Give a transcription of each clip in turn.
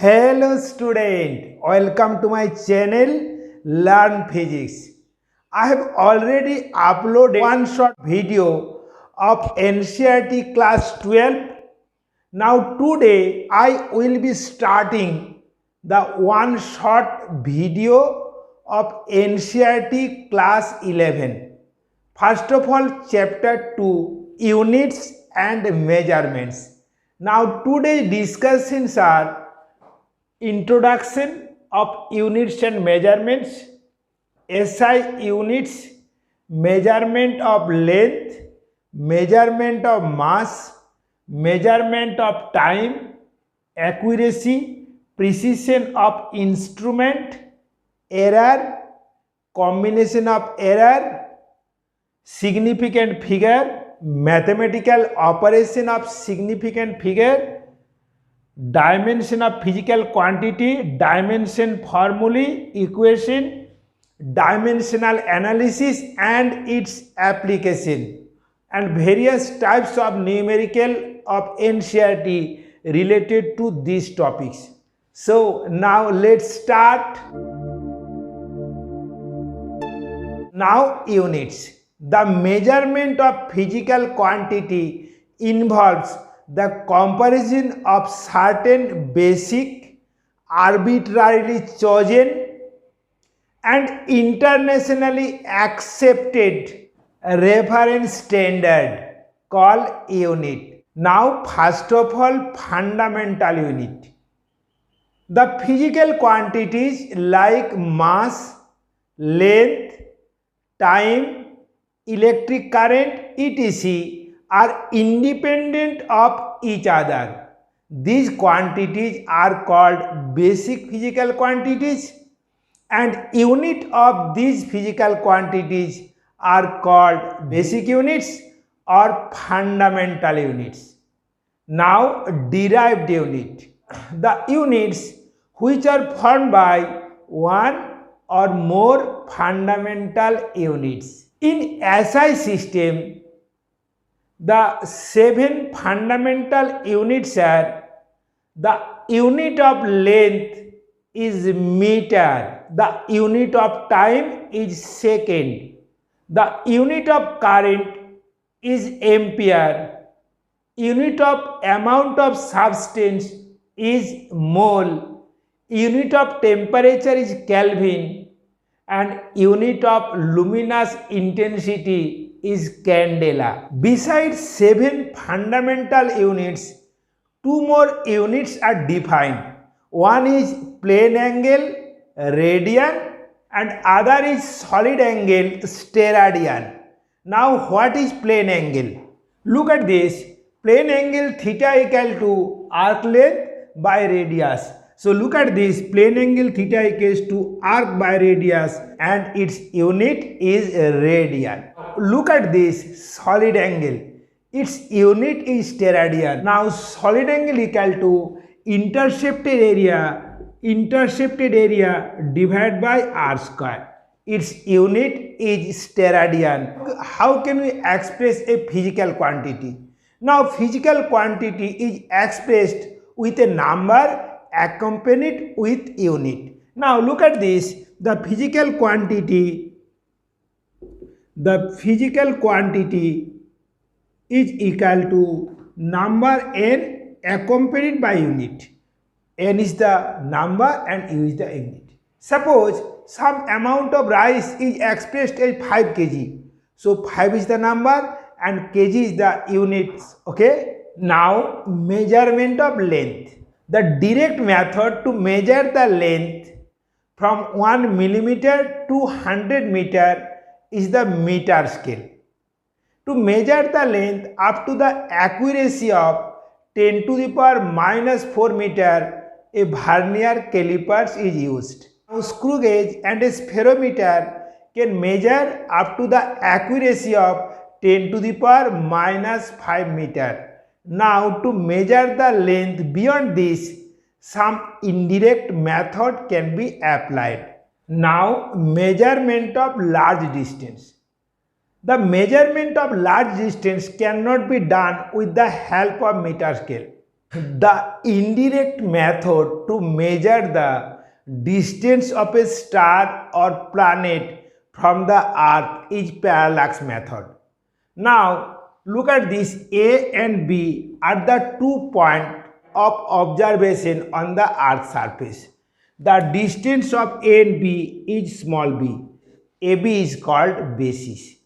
Hello student, welcome to my channel Learn Physics. I have already uploaded one short video of Ncert class 12. Now today I will be starting the one short video of Ncert class 11. First of all, chapter 2, units and measurements. Now today's discussions are introduction of units and measurements, SI units, measurement of length, measurement of mass, measurement of time, accuracy, precision of instrument, error, combination of error, significant figure, mathematical operation of significant figure, dimension of physical quantity, dimension formulae, equation, dimensional analysis and its application, and various types of numerical of Ncert related to these topics. So now let's start. Now units. The measurement of physical quantity involves the comparison of certain basic, arbitrarily chosen and internationally accepted reference standard called unit. Now first of all, fundamental unit. The physical quantities like mass, length, time, electric current, etc. are independent of each other. These quantities are called basic physical quantities and unit of these physical quantities are called basic units or fundamental units. Now derived unit. The units which are formed by one or more fundamental units. In SI system, the 7 fundamental units are: the unit of length is meter, the unit of time is second, the unit of current is ampere, unit of amount of substance is mole, unit of temperature is Kelvin, and unit of luminous intensity is candela. Besides 7 fundamental units, 2 more units are defined. One is plane angle, radian, and other is solid angle, steradian. Now what is plane angle? Look at this. Plane angle theta equal to arc length by radius. So look at this, plane angle theta equals to arc by radius and its unit is radian. Look at this, solid angle, its unit is steradian. Now solid angle equal to intercepted area divided by r square. Its unit is steradian. How can we express a physical quantity? Now physical quantity is expressed with a number accompanied with unit. Now look at this, the physical quantity is equal to number n accompanied by unit. N is the number and u is the unit. Suppose some amount of rice is expressed as 5 kg. So 5 is the number and kg is the units. Okay. Now measurement of length. The direct method to measure the length from 1 millimeter to 100 meter is the meter scale. To measure the length up to the accuracy of 10 to the power minus 4 meter, a vernier calipers is used. Now screw gauge and a spherometer can measure up to the accuracy of 10 to the power minus 5 meter. Now to measure the length beyond this, some indirect method can be applied. Now measurement of large distance. The measurement of large distance cannot be done with the help of meter scale. The indirect method to measure the distance of a star or planet from the earth is parallax method. Now look at this, A and B are the 2 points of observation on the earth's surface. The distance of A and B is small b. AB is called basis.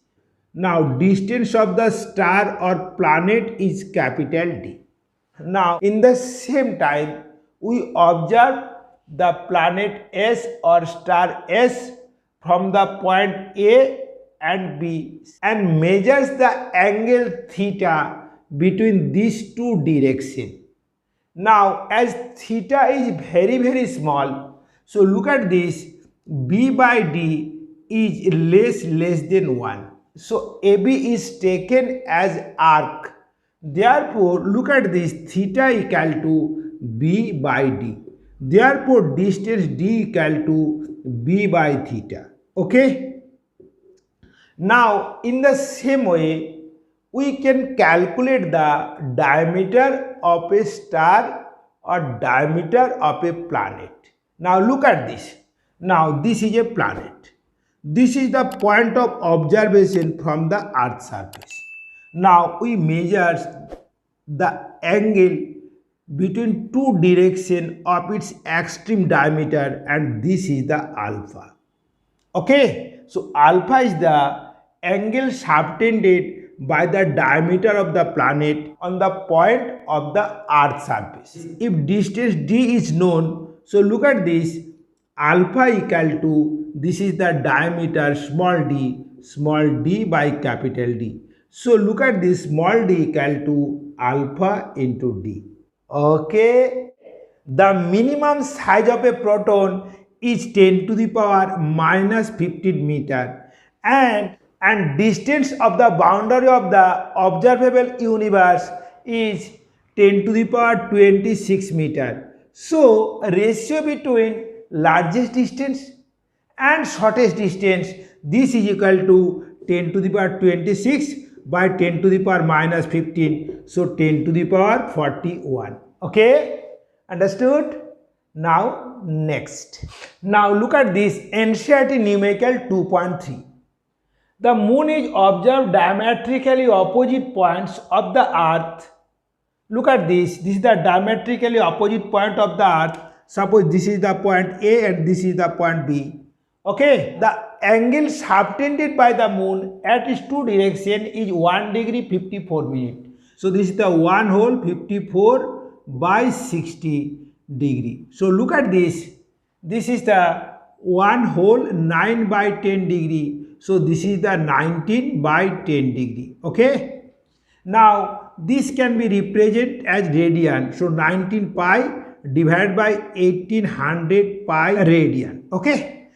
Now distance of the star or planet is capital D. Now in the same time we observe the planet S or star S from the point A and B and measures the angle theta between these two directions. Now as theta is very small, so look at this, B by D is less than 1. So AB is taken as arc. Therefore look at this, theta equal to B by D. Therefore distance D equal to B by theta. Okay. Now in the same way we can calculate the diameter of a star or diameter of a planet. Now look at this. Now this is a planet. This is the point of observation from the earth's surface. Now we measure the angle between two directions of its extreme diameter, and this is the alpha. Okay, so alpha is the angle subtended by the diameter of the planet on the point of the earth's surface. If distance d is known, so look at this, alpha equal to, this is the diameter small d by capital D. So look at this, small d equal to alpha into d. Okay, the minimum size of a proton is 10 to the power minus 15 meter, and distance of the boundary of the observable universe is 10 to the power 26 meter. So ratio between largest distance and shortest distance, this is equal to 10 to the power 26 by 10 to the power minus 15, so 10 to the power 41. Okay, understood? Now next, now look at this, Ncert numerical 2.3. The moon is observed diametrically opposite points of the earth. Look at this is the diametrically opposite point of the earth. Suppose this is the point A and this is the point B. Okay, the angle subtended by the moon at its two directions is 1 degree 54 minutes. So this is the one whole 54 by 60 degree. So look at this, this is the one whole 9 by 10 degree. So this is the 19 by 10 degree. Okay, now this can be represented as radian. So 19 pi divided by 1800 pi radian. Okay,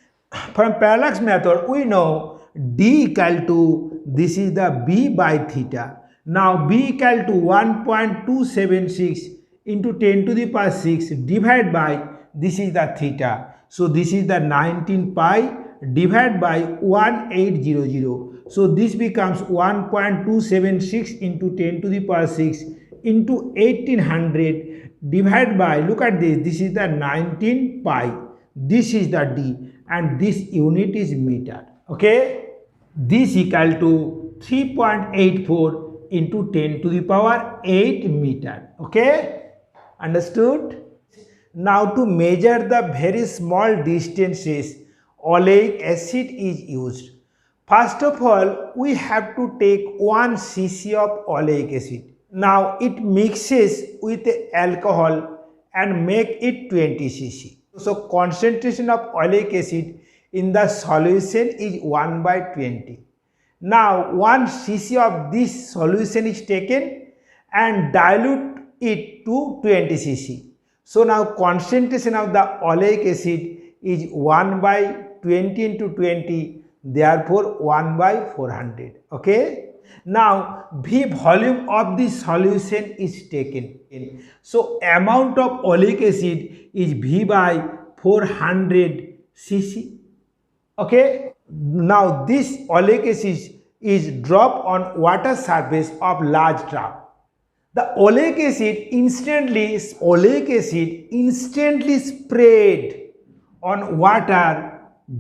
from parallax method we know d equal to, this is the b by theta. Now b equal to 1.276 into 10 to the power 6 divided by, this is the theta. So this is the 19 pi divided by 1800. So this becomes 1.276 into 10 to the power 6 into 1800 divided by, look at this is the 19 pi, this is the d, and this unit is meter. Okay, this equal to 3.84 into 10 to the power 8 meter. Okay, understood? Now to measure the very small distances, oleic acid is used. First of all, we have to take 1 cc of oleic acid. Now it mixes with alcohol and make it 20 cc. So concentration of oleic acid in the solution is 1 by 20. Now 1 cc of this solution is taken and dilute it to 20 cc. So now concentration of the oleic acid is 1 by 20 into 20, therefore 1 by 400. Okay, now V volume of this solution is taken. So amount of oleic acid is V by 400 cc. Okay, now this oleic acid is dropped on water surface of large drop. The oleic acid instantly spread on water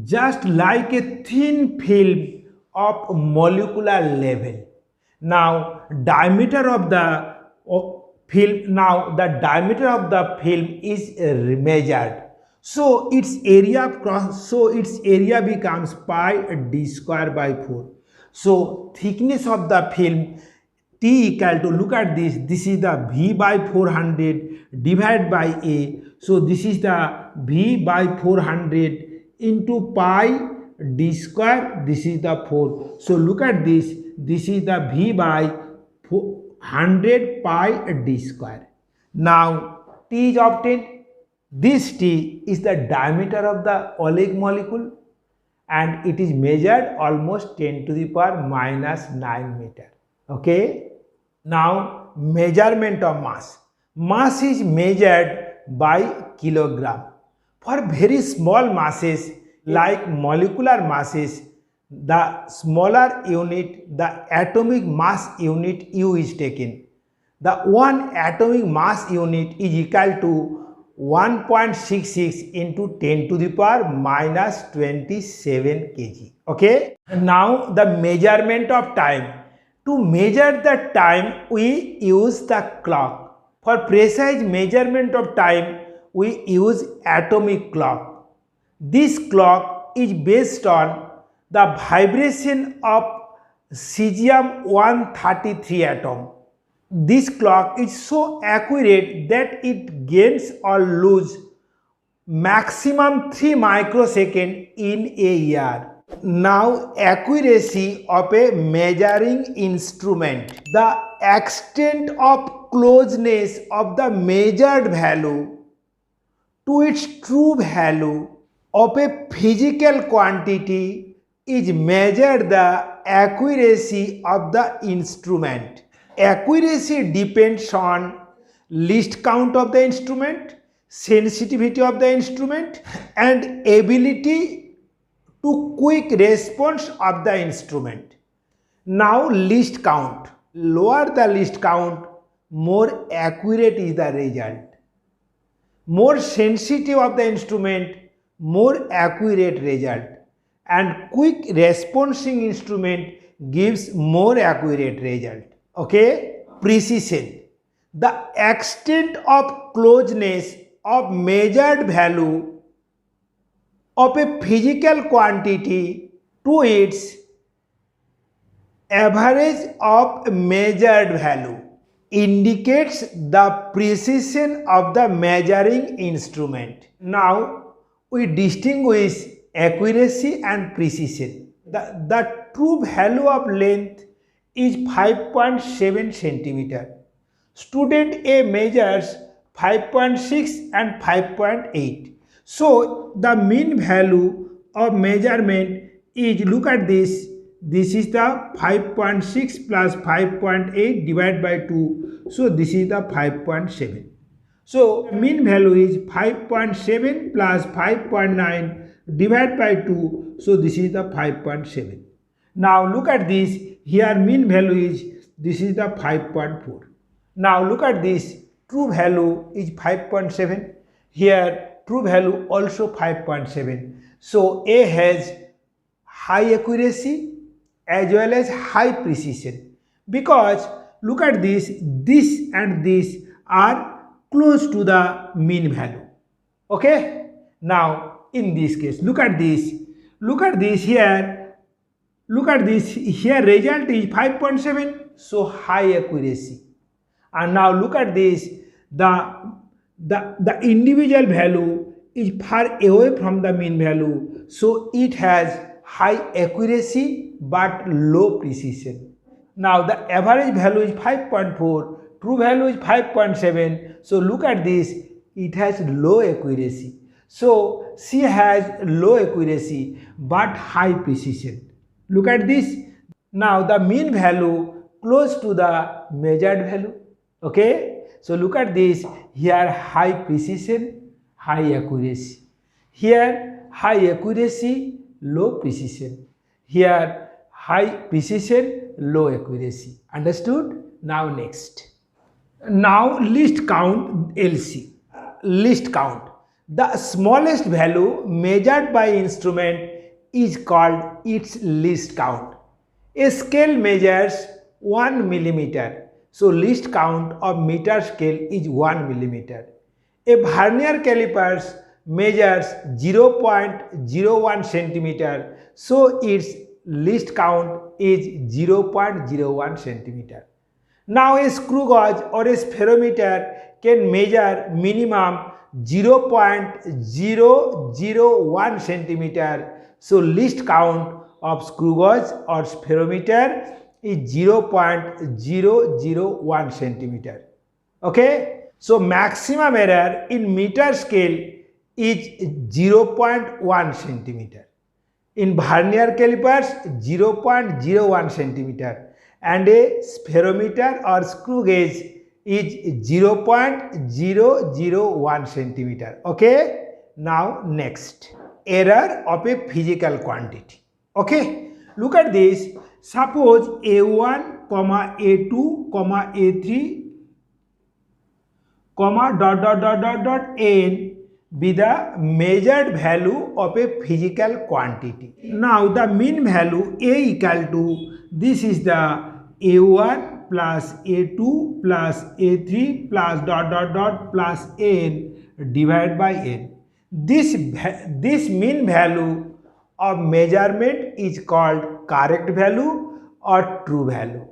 just like a thin film of molecular level. Now diameter of the film is measured. So its area becomes pi d square by 4. So thickness of the film T equal to, look at this is the V by 400 divided by A. So this is the V by 400 into pi d square, this is the 4. So look at this is the V by 100 pi d square. Now T is obtained. This T is the diameter of the oleic molecule and it is measured almost 10 to the power minus 9 meter. Okay. Now measurement of mass. Mass is measured by kilogram. For very small masses like molecular masses, the smaller unit, the atomic mass unit U is taken. The one atomic mass unit is equal to 1.66 into 10 to the power minus 27 kg. Okay. Now the measurement of time. To measure the time, we use the clock. For precise measurement of time, we use atomic clock. This clock is based on the vibration of cesium-133 atom. This clock is so accurate that it gains or loses maximum 3 microseconds in a year. Now accuracy of a measuring instrument. The extent of closeness of the measured value to its true value of a physical quantity is measured the accuracy of the instrument. Accuracy depends on least count of the instrument, sensitivity of the instrument and ability to quick response of the instrument. Now least count. Lower the least count, more accurate is the result. More sensitive of the instrument, more accurate result. And quick responding instrument gives more accurate result. Okay? Precision. The extent of closeness of measured value of a physical quantity to its average of measured value indicates the precision of the measuring instrument. Now we distinguish accuracy and precision. The true value of length is 5.7 centimeter. Student A measures 5.6 and 5.8. So the mean value of measurement is, look at this is the 5.6 plus 5.8 divided by 2. So this is the 5.7. So mean value is 5.7 plus 5.9 divided by 2. So this is the 5.7. Now look at this. Here mean value is, this is the 5.4. Now look at this. True value is 5.7. Here true value also 5.7. So A has high accuracy as well as high precision, because look at this and this are close to the mean value. Okay. Now in this case, look at this here, look at this here, result is 5.7, so high accuracy. And now look at this, the individual value is far away from the mean value, so it has high accuracy but low precision. Now the average value is 5.4, true value is 5.7, so look at this, it has low accuracy. So C has low accuracy but high precision. Look at this. Now the mean value close to the measured value. Okay. So look at this. Here high precision, high accuracy. Here high accuracy, low precision. Here high precision, low accuracy. Understood? Now next. Now list count LC. List count. The smallest value measured by instrument is called its least count. A scale measures 1 millimeter. So least count of meter scale is 1 millimeter. A vernier calipers measures 0.01 centimeter. So its least count is 0.01 centimeter. Now a screw gauge or a spherometer can measure minimum 0.001 centimeter. So least count of screw gauge or spherometer is 0.001 centimeter. Okay. So maximum error in meter scale is 0.1 centimeter. In vernier calipers 0.01 centimeter. And a spherometer or screw gauge is 0.001 centimeter. Okay. Now next, error of a physical quantity. Okay. Look at this. Suppose A1, A2, A3, n be the measured value of a physical quantity. Now the mean value A equal to, this is the A1 plus A2 plus A3 plus plus n divided by n. This mean value of measurement is called correct value or true value.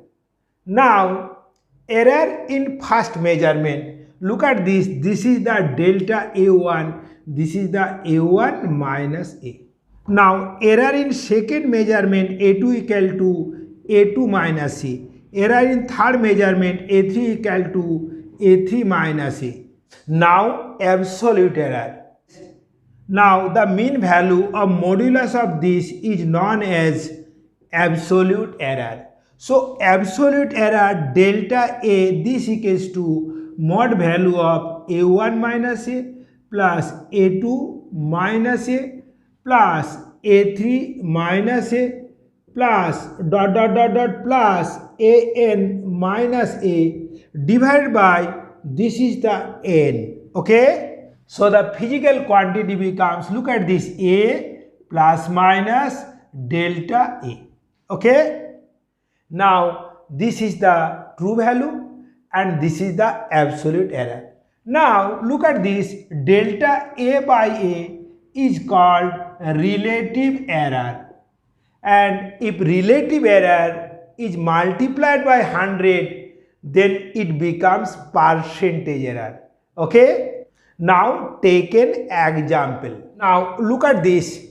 Now error in first measurement. Look at this. This is the delta A1. This is the A1 minus A. Now error in second measurement A2 equal to A2 minus A. Error in third measurement A3 equal to A3 minus A. Now absolute error. Now the mean value of modulus of this is known as absolute error. So absolute error delta A, this equals to mod value of A1 minus A plus A2 minus A plus A3 minus A plus plus AN minus A divided by, this is the N. Okay. So the physical quantity becomes, look at this, A plus minus delta A. Okay. Now this is the true value and this is the absolute error. Now look at this, delta A by A is called relative error, and if relative error is multiplied by 100, then it becomes percentage error. Okay. Now take an example. Now look at this.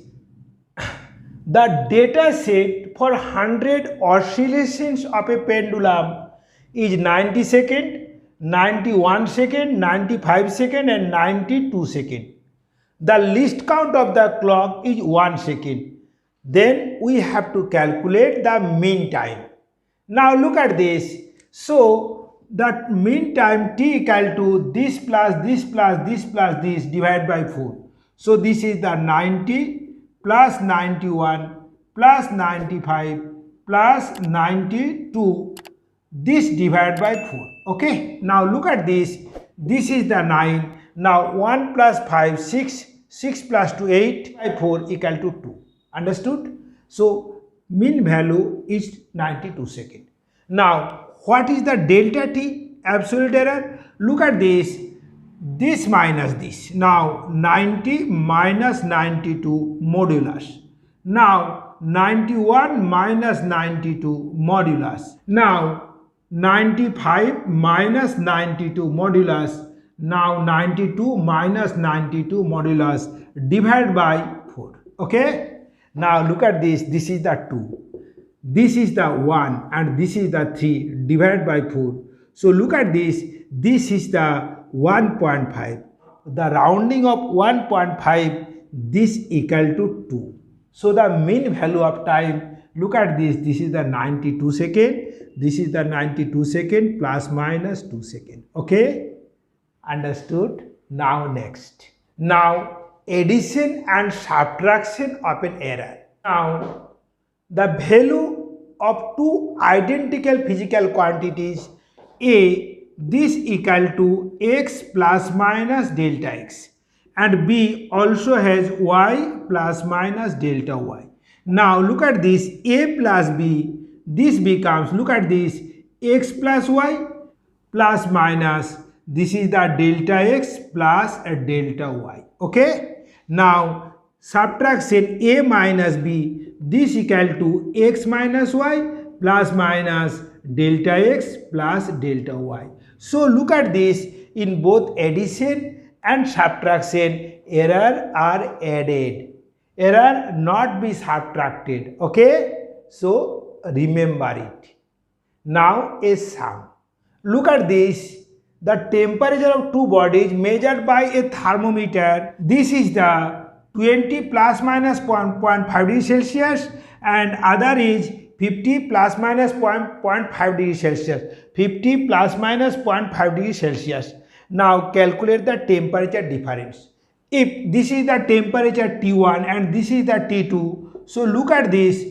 The data set for 100 oscillations of a pendulum is 90 second, 91 second, 95 second and 92 second. The least count of the clock is 1 second. Then we have to calculate the mean time. Now look at this. So that mean time t equal to this plus this plus this plus this divided by 4. So this is the 90 plus 91 plus 95 plus 92, this divided by 4. Okay. Now look at this. This is the 9. Now 1 plus 5, 6, 6 plus 2, 8 by 4 equal to 2. Understood? So mean value is 92 seconds. Now what is the delta t? Absolute error. Look at this. This minus this. Now 90 minus 92 modulus. Now 91 minus 92 modulus. Now 95 minus 92 modulus. Now 92 minus 92 modulus divided by 4. Okay. Now look at this. This is the 2. This is the 1 and this is the 3 divided by 4. So look at this. This is the 1.5. The rounding of 1.5, this equal to 2. So the mean value of time, look at this. This is the 92 second. This is the 92 second plus minus 2 second. Okay. Understood? Now next. Now addition and subtraction of an error. Now the value of two identical physical quantities A this equal to x plus minus delta x, and B also has y plus minus delta y. Now look at this, a plus b, this becomes, look at this, x plus y plus minus, this is the delta x plus a delta y. Okay, now subtraction a minus b, this equal to x minus y plus minus delta x plus delta y. So look at this, in both addition and subtraction error are added, error not be subtracted. Okay, so remember it. Now a sum. Look at this, the temperature of two bodies measured by a thermometer. This is the 20 plus minus 0.5 degrees Celsius and other is 50 plus minus 0.5 degrees Celsius. 50 plus minus 0.5 degrees Celsius. Now calculate the temperature difference. If this is the temperature T1 and this is the T2, so look at this,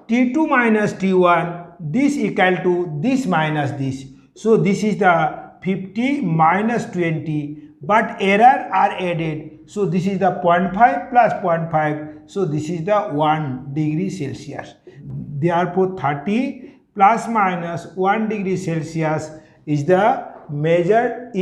T2 minus T1, this equal to this minus this. So this is the 50 minus 20, but error are added. So this is the 0.5 plus 0.5, so this is the 1 degree Celsius. Therefore 30 plus minus 1 degree Celsius is the measured.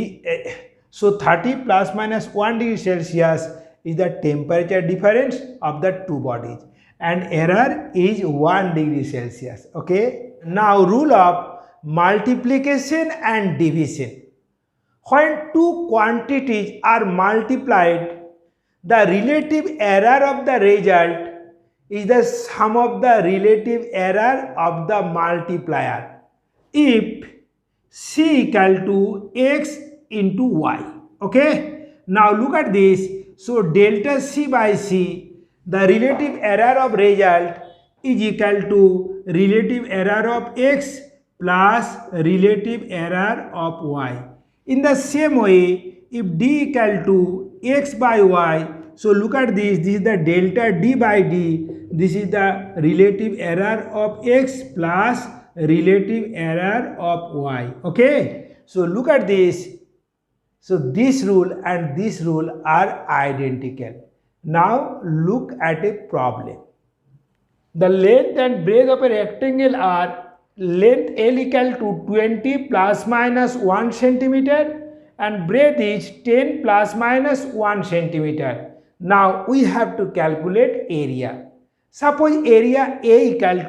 So 30 plus minus 1 degree Celsius is the temperature difference of the two bodies, and error is 1 degree Celsius. Okay. Now rule of multiplication and division. When two quantities are multiplied, the relative error of the result is the sum of the relative error of the multiplier if c equal to x into y. Okay, now look at this. So delta c by c, the relative error of result is equal to relative error of x plus relative error of y. In the same way, if d equal to x by y, so look at this, this is the delta d by d, this is the relative error of x plus relative error of y. Okay, so look at this. So this rule and this rule are identical. Now look at a problem. The length and breadth of a rectangle are length L equal to 20 plus minus 1 centimeter and breadth is 10 plus minus 1 centimeter. Now we have to calculate area. Suppose area A equal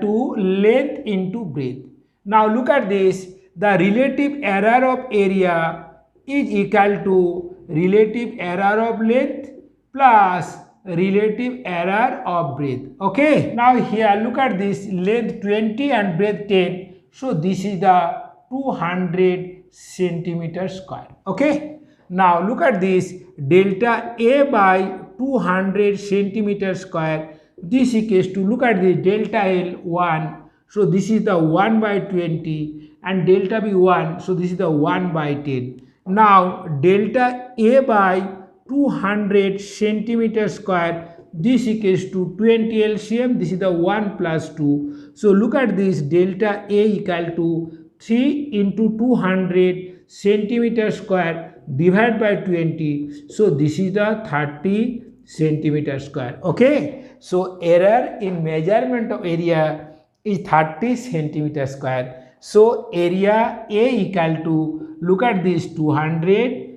to length into breadth. Now look at this, the relative error of area is equal to relative error of length plus relative error of breadth. Okay, now here look at this, length 20 and breadth 10, so this is the 200 centimeter square. Okay, now look at this, delta A by 200 centimeter square, this equals to, look at this, delta L 1, so this is the 1 by 20 and delta B 1, so this is the 1 by 10. Now delta A by 200 centimeter square, this equals to 20 LCM, this is the 1 plus 2. So look at this, delta A equal to 3 into 200 centimeter square divided by 20. So this is the 30 centimeter square. Okay, so error in measurement of area is 30 centimeter square. So area A equal to, look at this, 200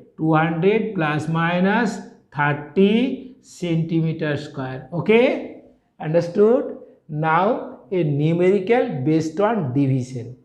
plus minus 30 centimeter square. Okay, understood? Now a numerical based on division.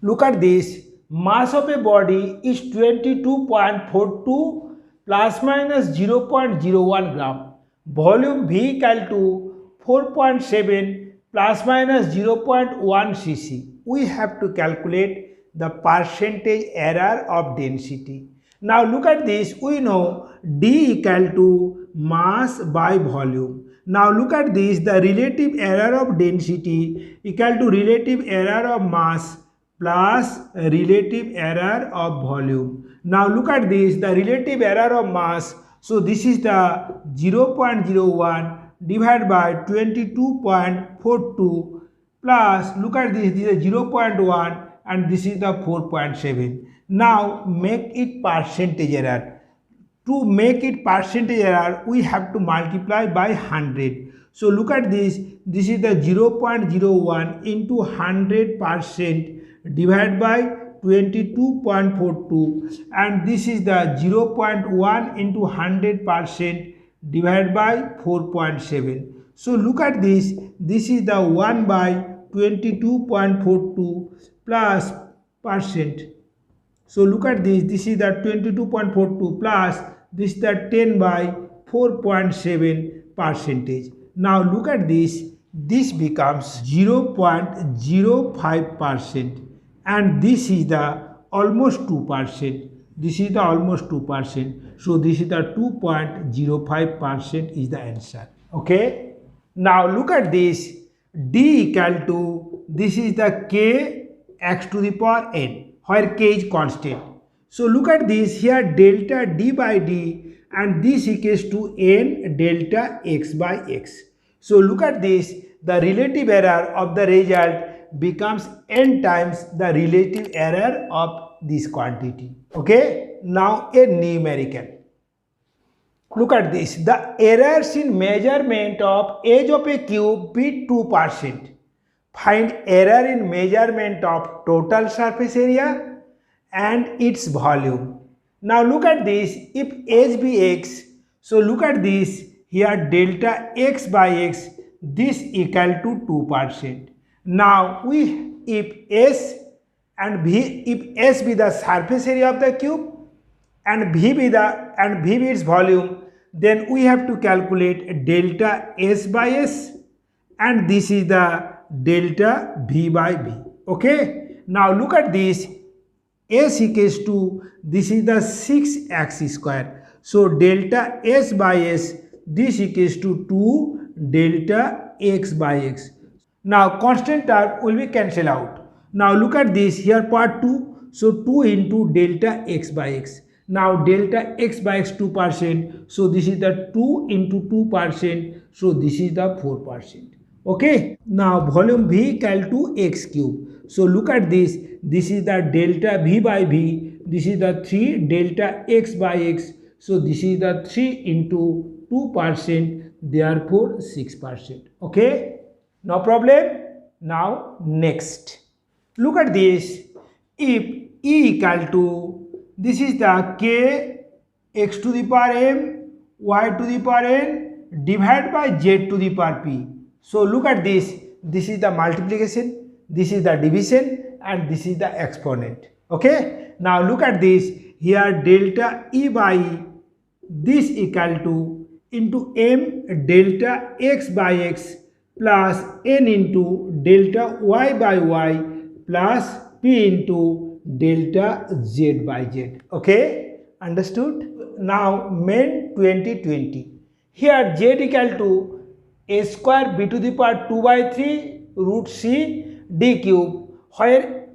Look at this, mass of a body is 22.42 plus minus 0.01 gram. Volume V equal to 4.7 plus minus 0.1 cc. We have to calculate the percentage error of density. Now look at this, we know D equal to mass by volume. Now look at this, the relative error of density equal to relative error of mass plus relative error of volume. Now look at this, the relative error of mass, so this is the 0.01 divided by 22.42 plus look at this is 0.1 and this is the 4.7. Now make it percentage error. To make it percentage error, we have to multiply by 100. So look at this is the 0.01 into 100% divided by 22.42, and this is the 0.1 into 100% divided by 4.7. So look at this is the 1 by 22.42 plus percent. So look at this is the 22.42 plus this is the 10 by 4.7 percentage. Now look at this becomes 0.05% and this is the almost 2%. This is the almost 2%. So this is the 2.05% is the answer. Okay. Now look at this d equal to, this is the k x to the power n, where k is constant. So look at this here, delta d by d, and this equals to n delta x by x. So look at this, the relative error of the result becomes n times the relative error of this quantity. Okay. Now a numerical. Look at this, the errors in measurement of edge of a cube be 2%. Find error in measurement of total surface area and its volume. Now look at this, if edge be x, so look at this here, delta x by x, this equal to 2%. Now if s and v, if s be the surface area of the cube and v be its volume, then we have to calculate delta s by s, and this is the delta v by v. Okay. Now look at this, s equals to, this is the 6x square. So delta s by s, this equals to 2 delta x by x. Now constant term will be cancelled out. Now look at this here, part 2. So 2 into delta x by x. Now delta x by x 2%. So this is the 2 into 2%. So this is the 4%. Okay. Now volume v equal to x cube. So look at this is the delta v by v. This is the 3 delta x by x. So this is the 3 into 2%. Therefore 6%. Okay. No problem. Now next. Look at this. If e equal to, this is the k x to the power m y to the power n divided by z to the power p. So look at this is the multiplication, this is the division, and this is the exponent. Okay. Now look at this here, delta e by e, this equal to into m delta x by x plus n into delta y by y plus p into delta z by z. Okay. Understood? Now main 2020. Here z equal to a square b to the power 2 by 3 root c d cube, where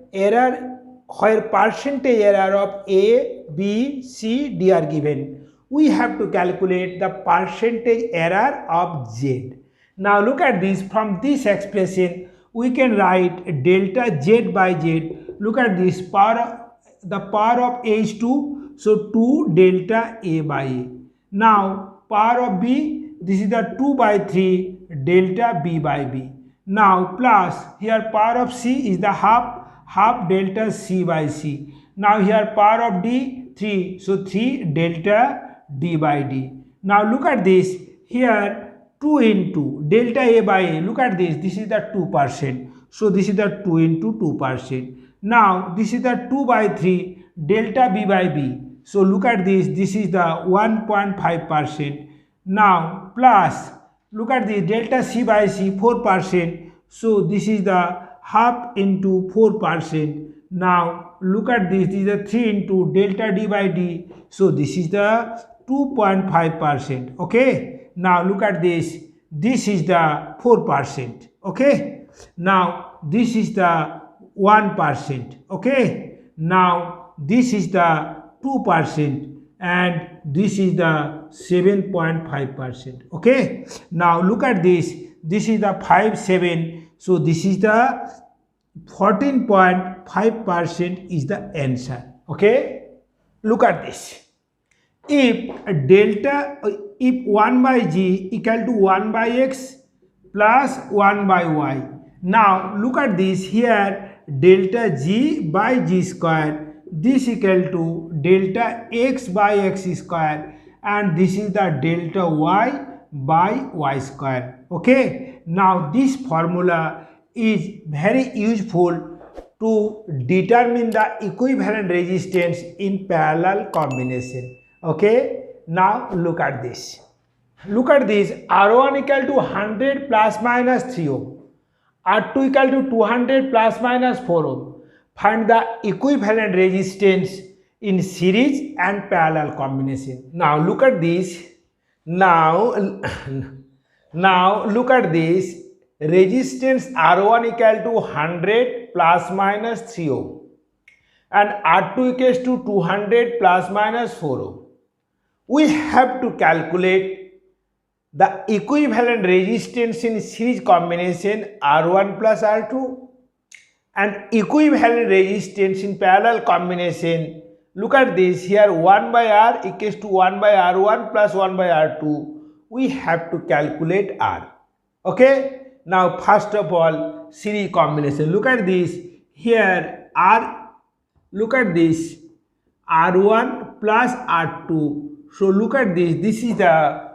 percentage error of a, b, c, d are given. We have to calculate the percentage error of z. Now look at this, from this expression we can write delta z by z. Look at this, the power of a is 2, so 2 delta a by a. Now power of b, this is the 2 by 3 delta b by b. Now plus here power of c is the half delta c by c. Now here power of d 3, so 3 delta d by d. Now look at this here, 2 into delta a by a. Look at this is the 2%. So this is the 2 into 2%. Now this is the 2 by 3 delta b by b. So look at this is the 1.5%. Now plus look at the delta c by c 4%. So this is the half into 4%. Now look at this is the 3 into delta d by d. So this is the 2.5%. Okay. Now look at this is the 4%. Okay. Now this is the 1%. Okay. Now this is the 2% and this is the 7.5%. Okay. Now look at this is the 5, 7. So this is the 14.5% is the answer. Okay, look at this. If 1 by g equal to 1 by x plus 1 by y. Now look at this here, delta g by g square, this equal to delta x by x square, and this is the delta y by y square. Okay, now this formula is very useful to determine the equivalent resistance in parallel combination. Okay, now look at this. Look at this, R1 equal to 100 plus minus 3 ohm, R2 equal to 200 plus minus 4 ohm. Find the equivalent resistance in series and parallel combination. Now look at this. Now look at this. Resistance R1 equal to 100 plus minus 3 ohm and R2 equals to 200 plus minus 4 ohm. We have to calculate the equivalent resistance in series combination R1 plus R2 and equivalent resistance in parallel combination. Look at this here, 1 by R equals to 1 by R1 plus 1 by R2. We have to calculate R. Okay, now first of all series combination. Look at this here, R, look at this, R1 plus R2. So look at this is the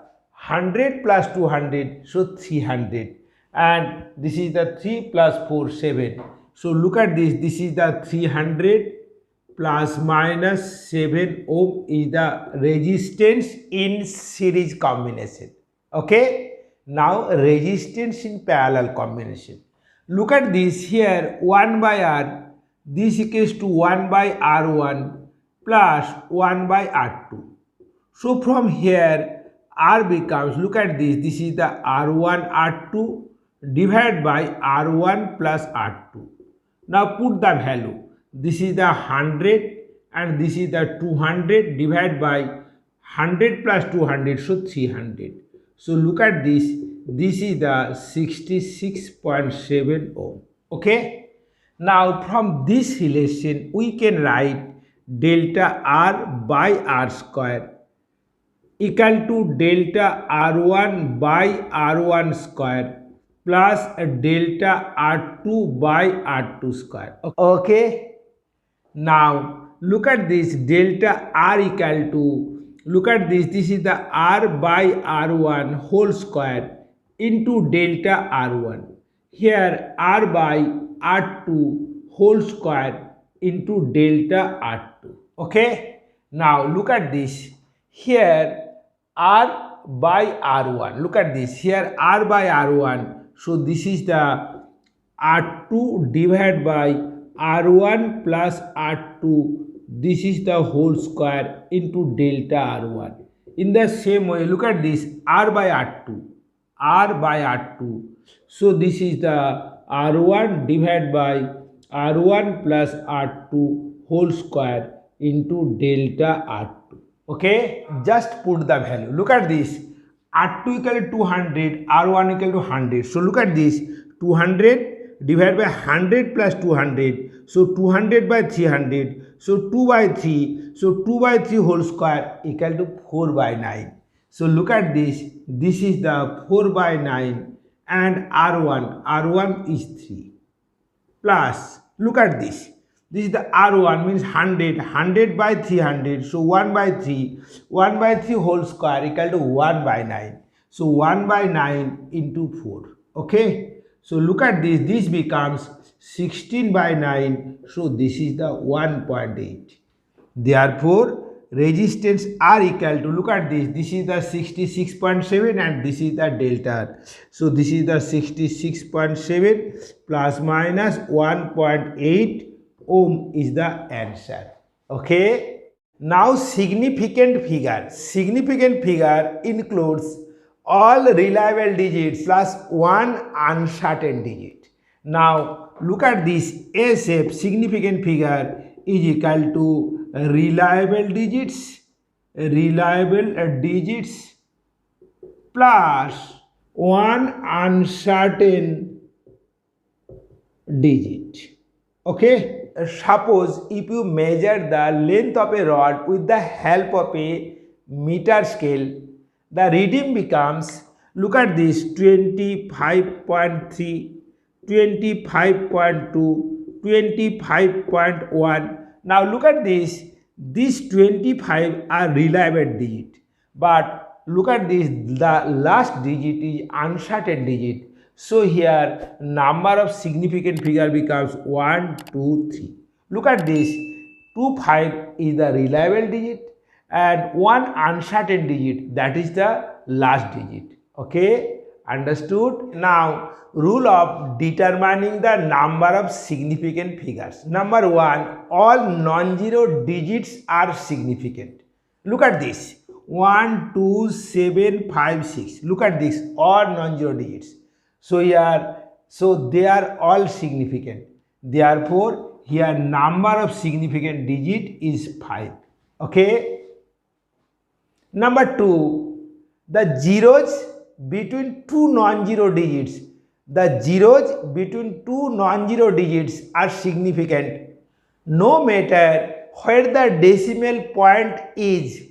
100 plus 200, so 300, and this is the 3 plus 4, 7. So look at this is the 300 plus minus 7 ohm is the resistance in series combination. Okay, now resistance in parallel combination. Look at this here, 1 by R, this equals to 1 by R1 plus 1 by R2. So from here R becomes, look at this is the R1 R2 divided by R1 plus R2. Now put the value, this is the 100 and this is the 200 divided by 100 plus 200, so 300. So look at this is the 66.7 ohm. Okay, now from this relation we can write delta R by R square equal to delta R1 by R1 square plus delta R2 by R2 square. Okay, now look at this, delta R equal to, look at this is the R by R1 whole square into delta R1. Here R by R2 whole square into delta R2. Okay, now look at this here, R by R1, look at this here, R by R1, so this is the R2 divided by R1 plus R2, this is the whole square into delta R1. In the same way, look at this, R by R2, so this is the R1 divided by R1 plus R2 whole square into delta R2. Okay, just put the value. Look at this, R2 equal to 200, R1 equal to 100. So look at this, 200 divided by 100 plus 200. So 200 by 300. So 2 by 3. So 2 by 3 whole square equal to 4 by 9. So look at this is the 4 by 9 and R1 is 3 plus, look at this is the R1 means 100 by 300, so 1 by 3 whole square equal to 1 by 9, so 1 by 9 into 4. Okay, so look at this becomes 16 by 9, so this is the 1.8. Therefore resistance R equal to, look at this is the 66.7 and this is the delta. So this is the 66.7 plus minus 1.8 ohm is the answer. Okay, now significant figure includes all reliable digits plus one uncertain digit. Now look at this, A shape significant figure is equal to reliable digits plus one uncertain digit. Okay. Suppose if you measure the length of a rod with the help of a meter scale, the reading becomes, look at this, 25.3, 25.2, 25.1. Now look at this, these 25 are reliable digit, but look at this, the last digit is uncertain digit. So here number of significant figure becomes 1, 2, 3. Look at this, 2, 5 is the reliable digit and one uncertain digit, that is the last digit. Okay, understood? Now rule of determining the number of significant figures. Number 1, all non-zero digits are significant. Look at this, 1, 2, 7, 5, 6. Look at this, all non-zero digits. So here, so they are all significant. Therefore, here number of significant digit is 5. Okay. Number 2, the zeros between two non-zero digits. The zeros between two non-zero digits are significant no matter where the decimal point is,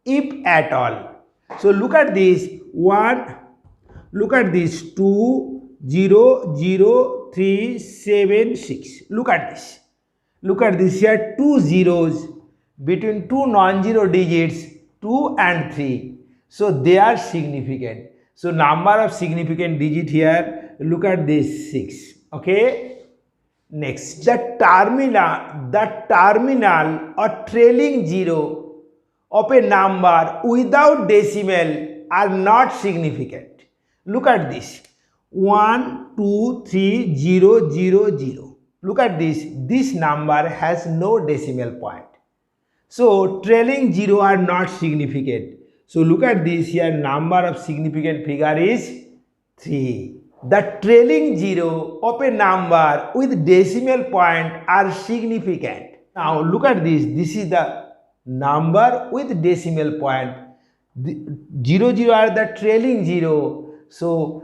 if at all. So look at this, 1. Look at this, 2, 0, 0, 3, 7, 6. Look at this. Look at this here, two zeros between two non-zero digits, 2 and 3. So they are significant. So number of significant digit here, look at this, 6. Okay. Next, the terminal or trailing zero of a number without decimal are not significant. Look at this, 1, 2, 3, 0, 0, 0. Look at this, this number has no decimal point. So trailing zero are not significant. So look at this here, number of significant figure is 3. The trailing zero of a number with decimal point are significant. Now look at this, this is the number with decimal point. The 0, 0 are the trailing zero. So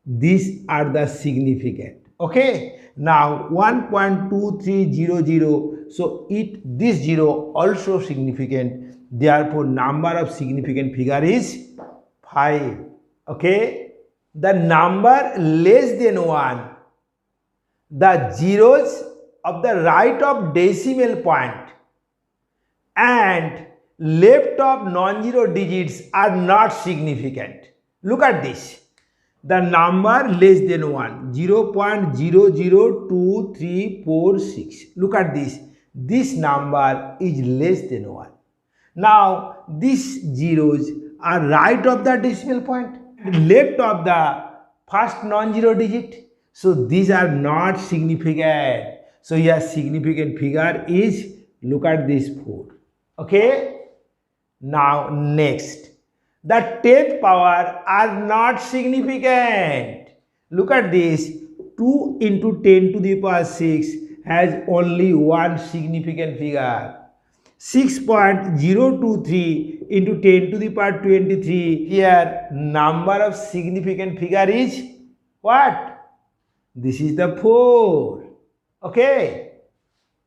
these are the significant. Okay. Now 1.2300. So this zero also significant. Therefore number of significant figure is 5. Okay. The number less than 1, the zeros of the right of decimal point and left of non-zero digits are not significant. Look at this, the number less than 1, 0.002346. Look at this, this number is less than 1. Now these zeros are right of the decimal point, left of the first non-zero digit. So these are not significant. So your significant figure is, look at this, 4. Okay. Now next, the 10th power are not significant. Look at this, 2 into 10 to the power 6 has only one significant figure. 6.023 into 10 to the power 23, here number of significant figure is what? This is the 4. Okay.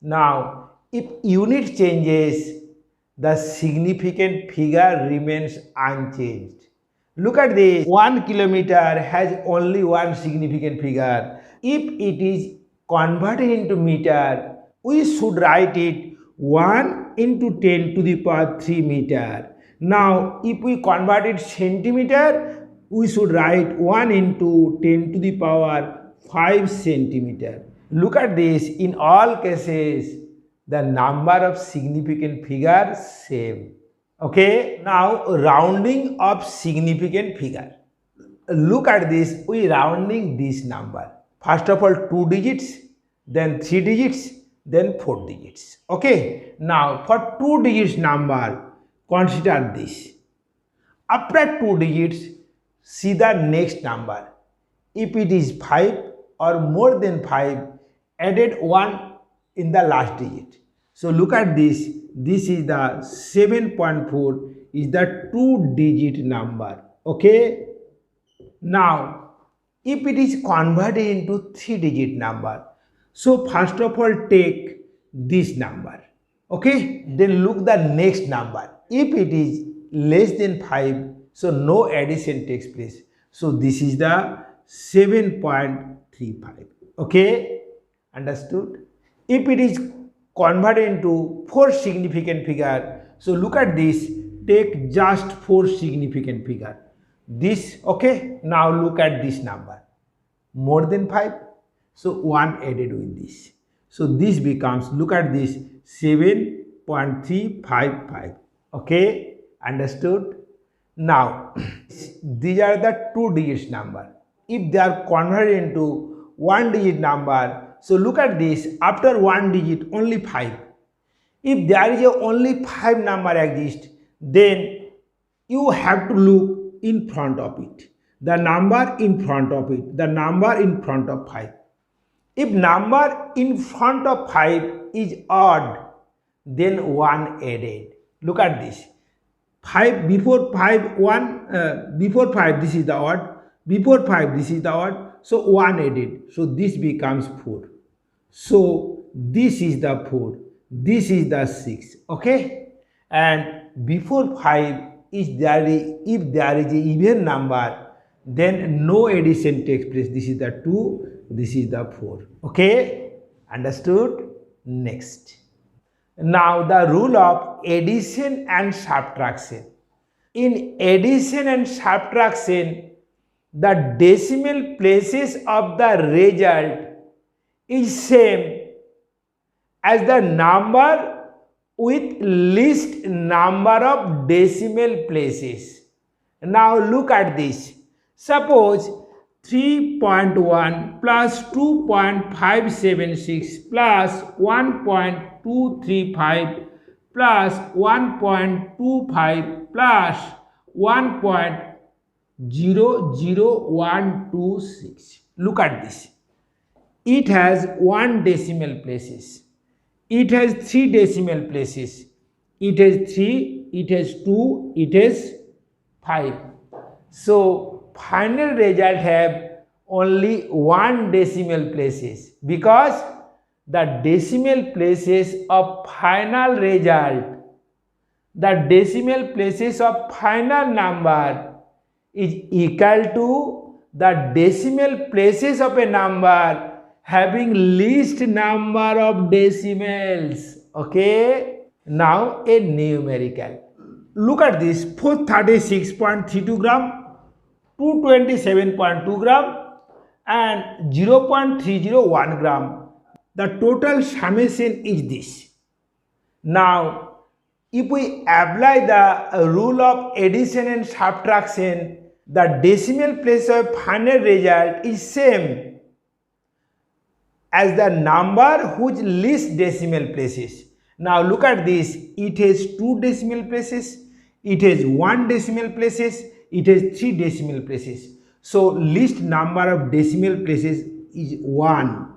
Now if unit changes, the significant figure remains unchanged. Look at this, 1 kilometer has only one significant figure. If it is converted into meter, we should write it 1 into 10 to the power 3 meter. Now if we convert it centimeter, we should write 1 into 10 to the power 5 centimeter. Look at this, in all cases the number of significant figures same. Okay. Now rounding of significant figure. Look at this, we rounding this number. First of all 2 digits, then 3 digits, then 4 digits. Okay. Now for 2 digits number, consider this. After 2 digits, see the next number. If it is 5 or more than 5, added 1 in the last digit. So look at this, this is the 7.4 is the 2-digit number. Okay. Now if it is converted into 3-digit number, So first of all take this number, okay, then look the next number. If it is less than 5, so no addition takes place. So this is the 7.35, okay, understood. If it is converted into 4 significant figure, so look at this, take just 4 significant figure, this, okay. Now look at this number, more than 5, so 1 added with this, so this becomes, look at this, 7.355, okay, understood. Now these are the 2 digits number. If they are converted into 1 digit number, so look at this, after 1 digit only 5. If there is only 5 number exist, then you have to look in front of it, the number in front of it, the number in front of 5. If number in front of 5 is odd, then 1 added. Look at this, 5 before 5, 1 before 5, this is the odd, before 5 this is the odd, so 1 added, so this becomes 4. So this is the 4, this is the 6, okay, and before 5 if there is an even number, then no addition takes place. This is the 2, this is the 4, okay, understood. Next, now the rule of addition and subtraction. In addition and subtraction, the decimal places of the result is same as the number with least number of decimal places. Now look at this. Suppose 3.1 plus 2.576 plus 1.235 plus 1.25 plus 1.00126. Look at this. It has 1 decimal places. It has 3 decimal places. It has 3, it has 2, it has 5. So final result have only 1 decimal places, because the decimal places of final result, the decimal places of final number is equal to the decimal places of a number having least number of decimals, okay. Now a numerical. Look at this, 436.32 gram, 227.2 gram and 0.301 gram. The total summation is this. Now if we apply the rule of addition and subtraction, the decimal place of final result is same as the number whose least decimal places. Now look at this, it has 2 decimal places, it has 1 decimal places, it has 3 decimal places. So least number of decimal places is 1.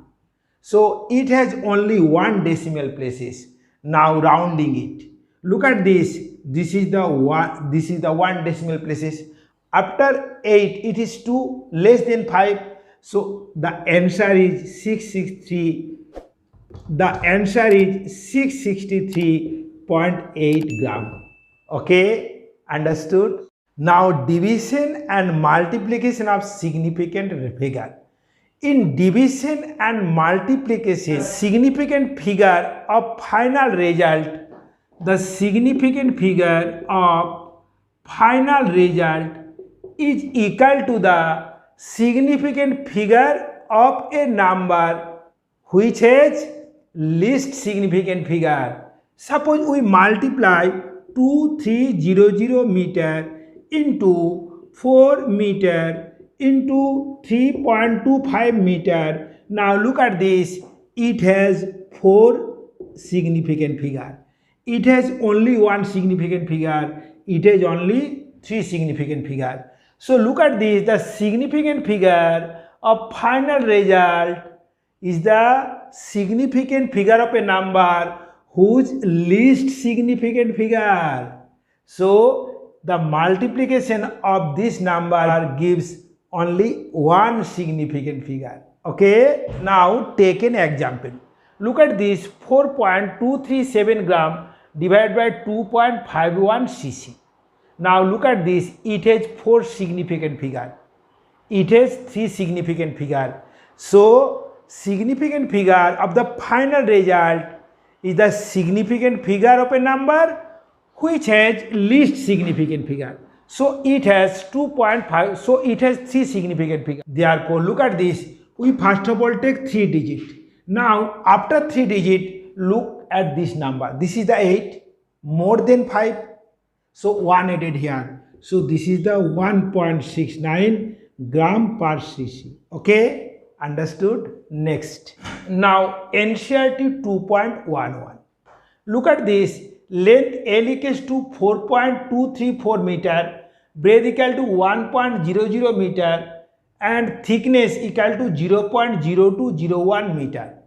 So it has only 1 decimal places. Now rounding it. Look at this, this is the 1 decimal places. After 8 it is 2, less than 5. So the answer is 663. The answer is 663.8 gram. Okay, understood. Now division and multiplication of significant figure. In division and multiplication, significant figure of final result, the significant figure of final result is equal to the significant figure of a number which has least significant figure. Suppose we multiply 2300 meter into 4 meter into 3.25 meter. Now look at this, it has 4 significant figure. It has only 1 significant figure. It has only 3 significant figure. So look at this, the significant figure of final result is the significant figure of a number whose least significant figure. So the multiplication of this number gives only 1 significant figure. Okay, now take an example. Look at this 4.237 gram divided by 2.51 cc. Now look at this, it has 4 significant figure. It has 3 significant figure. So significant figure of the final result is the significant figure of a number which has least significant figure. So it has 2.5, so it has 3 significant figure. Therefore look at this, we first of all take 3 digit. Now after 3 digit, look at this number. This is the 8 more than 5. So 1 added here. So this is the 1.69 gram per cc. Okay, understood? Next. Now Ncert 2.11. Look at this. Length L equals to 4.234 meter, breadth equal to 1.00 meter, and thickness equal to 0.0201 meter.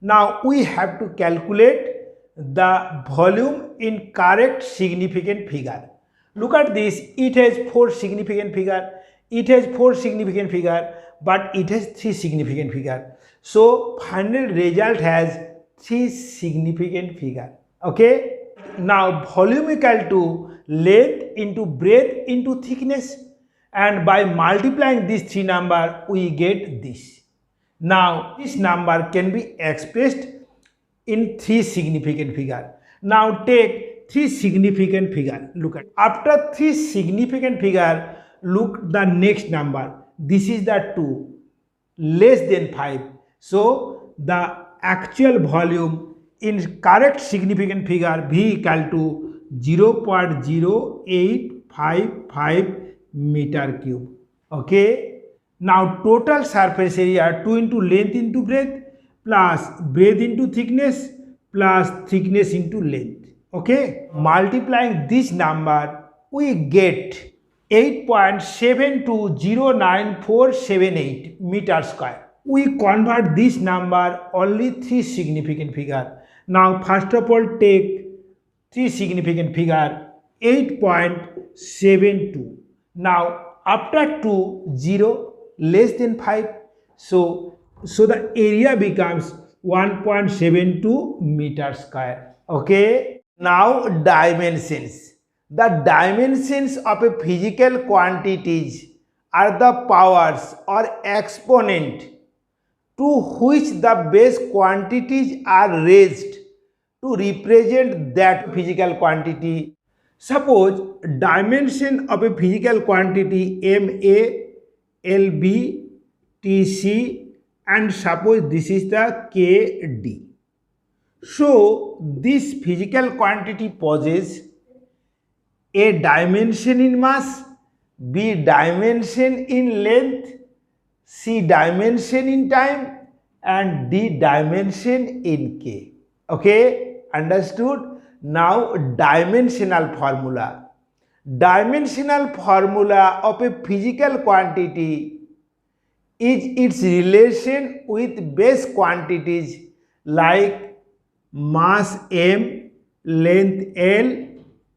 Now we have to calculate the volume in correct significant figure. Look at this, it has 4 significant figure, it has 4 significant figure, but it has 3 significant figure. So final result has 3 significant figure. Okay, now volume equal to length into breadth into thickness, and by multiplying these 3 number we get this. Now this number can be expressed in 3 significant figure. Now take 3 significant figure. Look at after 3 significant figure, look the next number. This is the 2 less than 5. So the actual volume in correct significant figure V equal to 0.0855 meter cube. Okay. Now total surface area 2 into length into breadth plus breadth into thickness plus thickness into length. Okay, multiplying this number we get 8.720947 meter square. We convert this number only 3 significant figure. Now first of all take 3 significant figure 8.72. Now after 2 0 less than 5, so the area becomes 1.72 meter square. Okay, now dimensions. The dimensions of a physical quantities are the powers or exponent to which the base quantities are raised to represent that physical quantity. Suppose dimension of a physical quantity MA, LB, TC, and suppose this is the KD. So this physical quantity possesses A dimension in mass, B dimension in length, C dimension in time, and D dimension in K. Okay, understood? Now dimensional formula. Dimensional formula of a physical quantity is its relation with base quantities like mass M, length L,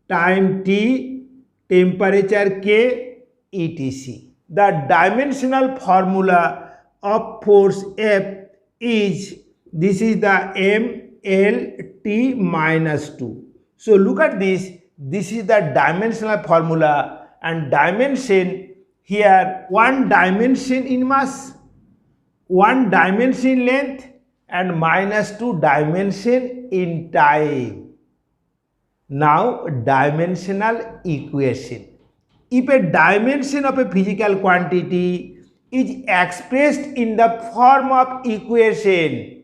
time T, temperature K, etc. The dimensional formula of force F is, this is the M, L, T minus 2. So look at this, this is the dimensional formula, and dimension here 1 dimension in mass, 1 dimension in length, and minus 2 dimension in time. Now dimensional equation. If a dimension of a physical quantity is expressed in the form of equation,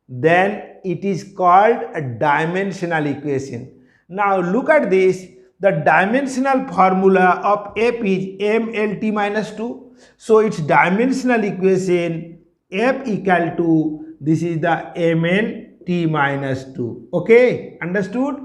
then it is called a dimensional equation. Now look at this, the dimensional formula of F is MLT minus 2. So its dimensional equation F equal to, this is the MLT minus 2. Okay, understood?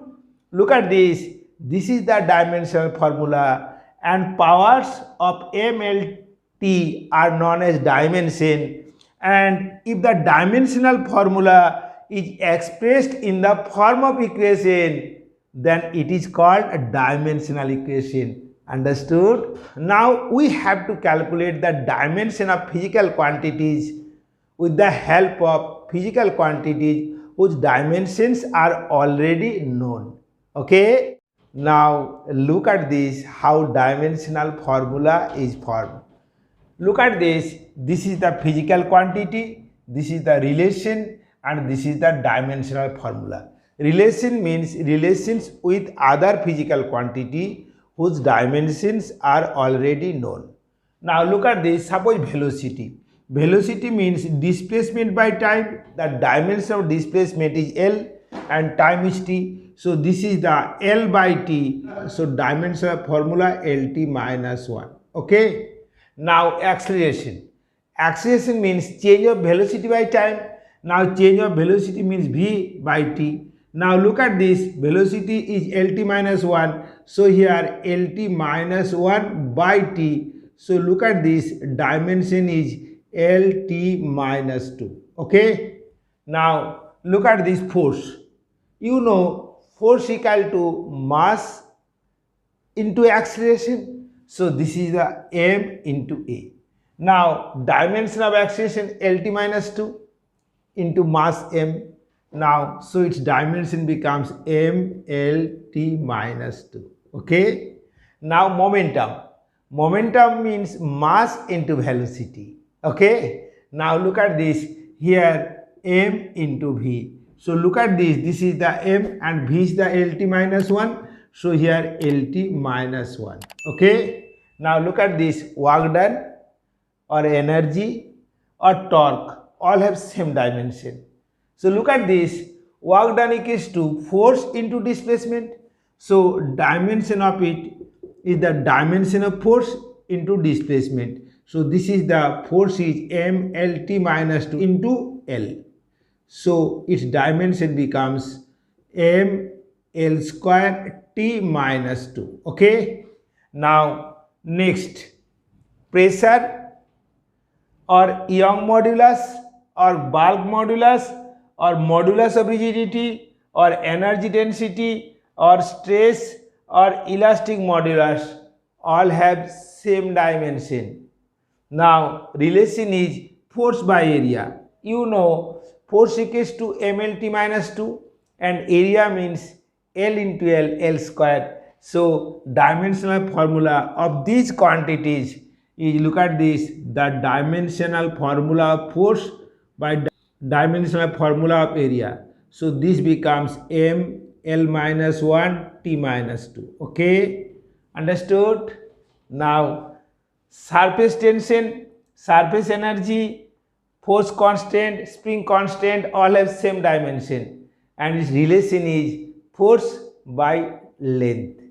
Look at this, this is the dimensional formula, and powers of MLT are known as dimension, and if the dimensional formula is expressed in the form of equation, then it is called a dimensional equation. Understood? Now we have to calculate the dimension of physical quantities with the help of physical quantities whose dimensions are already known. Okay, now look at this, how dimensional formula is formed. Look at this, this is the physical quantity, this is the relation, and this is the dimensional formula. Relation means relations with other physical quantity whose dimensions are already known. Now look at this, suppose velocity. Velocity means displacement by time. The dimension of displacement is L and time is t. So this is the L by t. So dimensional formula LT minus 1. Okay. Now acceleration. Acceleration means change of velocity by time. Now change of velocity means v by t. Now look at this, velocity is LT minus 1. So here LT minus 1 by t. So look at this, dimension is LT minus 2. Okay. Now look at this force. You know force equal to mass into acceleration. So this is the m into a. Now dimension of acceleration LT minus 2 into mass m. Now so its dimension becomes m LT minus 2. Okay. Now momentum. Momentum means mass into velocity. Okay. Now look at this, here m into v. So look at this, this is the m and v is the LT minus 1. So here LT minus 1. Okay. Now look at this, work done or energy or torque all have same dimension. So look at this, work done equals to force into displacement. So dimension of it is the dimension of force into displacement. So this is the force is m LT minus 2 into L. So its dimension becomes m L square T minus 2. Okay. Now next, pressure or Young modulus or bulk modulus or modulus of rigidity or energy density or stress or elastic modulus all have same dimension. Now relation is force by area. You know force equals to mLT minus 2 and area means L into L, L square. So dimensional formula of these quantities is, look at this, the dimensional formula of force by dimensional formula of area. So this becomes m L minus 1 T minus 2. Okay, understood? Now surface tension, surface energy, force constant, spring constant all have same dimension and its relation is force by length.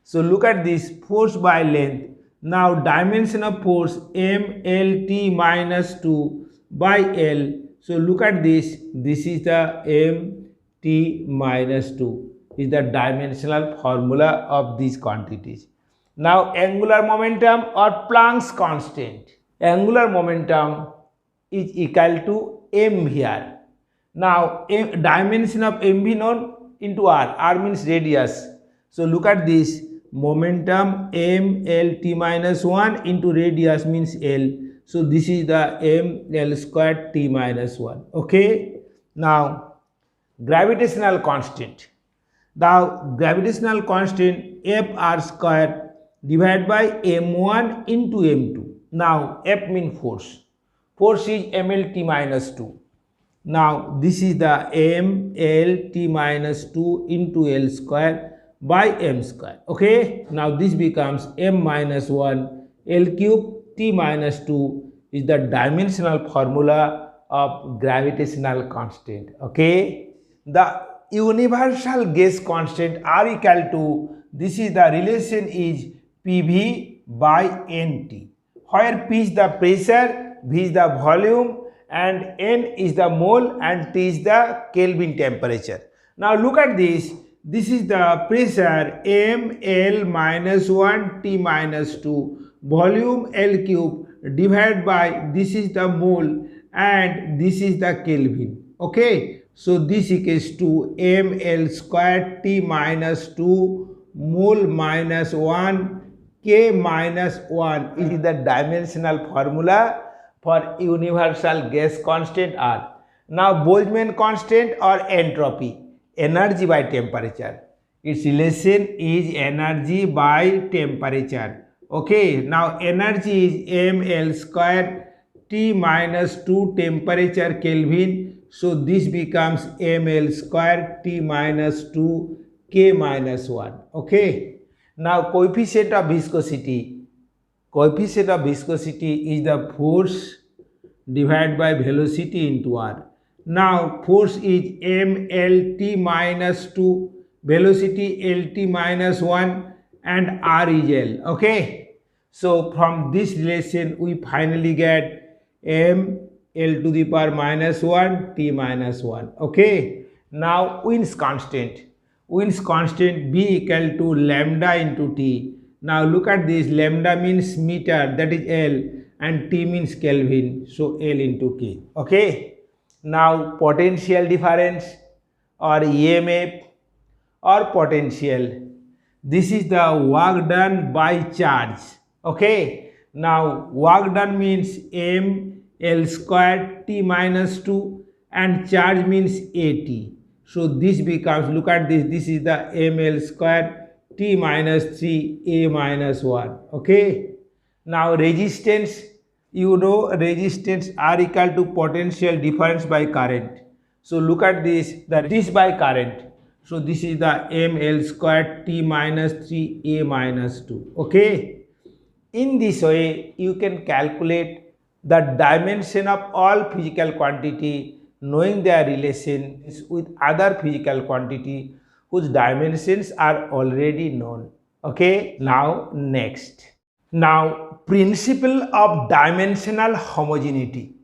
So look at this, force by length. Now dimension of force m L T minus 2 by L. So look at this, this is the m T minus 2 is the dimensional formula of these quantities. Now angular momentum or Planck's constant. Angular momentum is equal to m here. Now dimension of mv known into r means radius. So look at this, momentum m L T minus 1 into radius means L. So this is the m L square T minus 1. Okay. Now gravitational constant. The gravitational constant F r square divided by m1 into m2. Now F means force. Force is mLT minus 2. Now this is the mLT minus 2 into L square by m square. Okay. Now this becomes m minus 1 L cube T minus 2 is the dimensional formula of gravitational constant. Okay. The universal gas constant R equal to, this is the relation is PV by NT, where P is the pressure, V is the volume and N is the mole and T is the Kelvin temperature. Now look at this, this is the pressure mL minus 1 T minus 2, volume L cube divided by, this is the mole and this is the Kelvin. Okay. So this equals to mL square T minus 2 mole minus 1 K minus 1 is the dimensional formula for universal gas constant are. Now Boltzmann constant or entropy, energy by temperature. Its relation is energy by temperature. Okay, now energy is ml square T minus 2 temperature Kelvin. So this becomes ml square T minus 2 K minus 1. Okay. Now coefficient of viscosity. Coefficient of viscosity is the force divided by velocity into r. Now force is mlt minus 2, velocity lt minus 1 and r is l. Okay. So from this relation we finally get m l to the power minus 1 t minus 1. Okay. Now Wien's constant. Wien's constant b equal to lambda into t. Now look at this, lambda means meter, that is L, and T means Kelvin, so L into K. Okay. Now potential difference or EMF or potential. This is the work done by charge. Okay. Now work done means m L square T minus 2 and charge means AT. So this becomes, look at this, this is the ml square T minus 3 A minus 1. Okay. Now resistance, you know resistance R equal to potential difference by current. So look at this, this by current. So this is the ml square T minus 3 A minus 2. Okay. In this way you can calculate the dimension of all physical quantity knowing their relations with other physical quantity whose dimensions are already known. Okay. Now next. Now principle of dimensional homogeneity.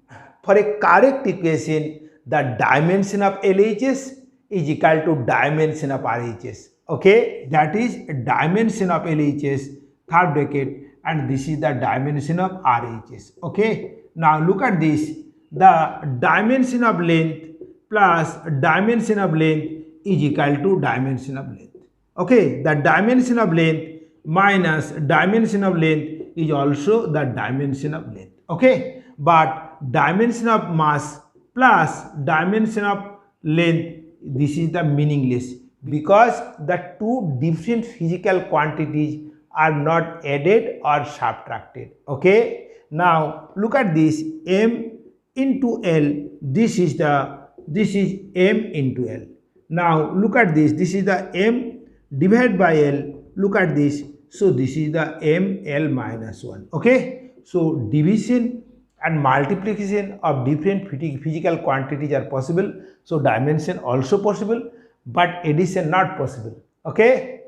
For a correct equation, the dimension of LHS is equal to dimension of RHS. Okay. That is dimension of LHS, third bracket, and this is the dimension of RHS. Okay. Now look at this. The dimension of length plus dimension of length is equal to dimension of length. Okay, the dimension of length minus dimension of length is also the dimension of length. Okay, but dimension of mass plus dimension of length, this is the meaningless because the two different physical quantities are not added or subtracted. Okay, now look at this, m into L, this is m into L. Now look at this, this is the m divided by L, look at this, so this is the m L minus 1. Okay, so division and multiplication of different physical quantities are possible, so dimension also possible, but addition not possible. Okay,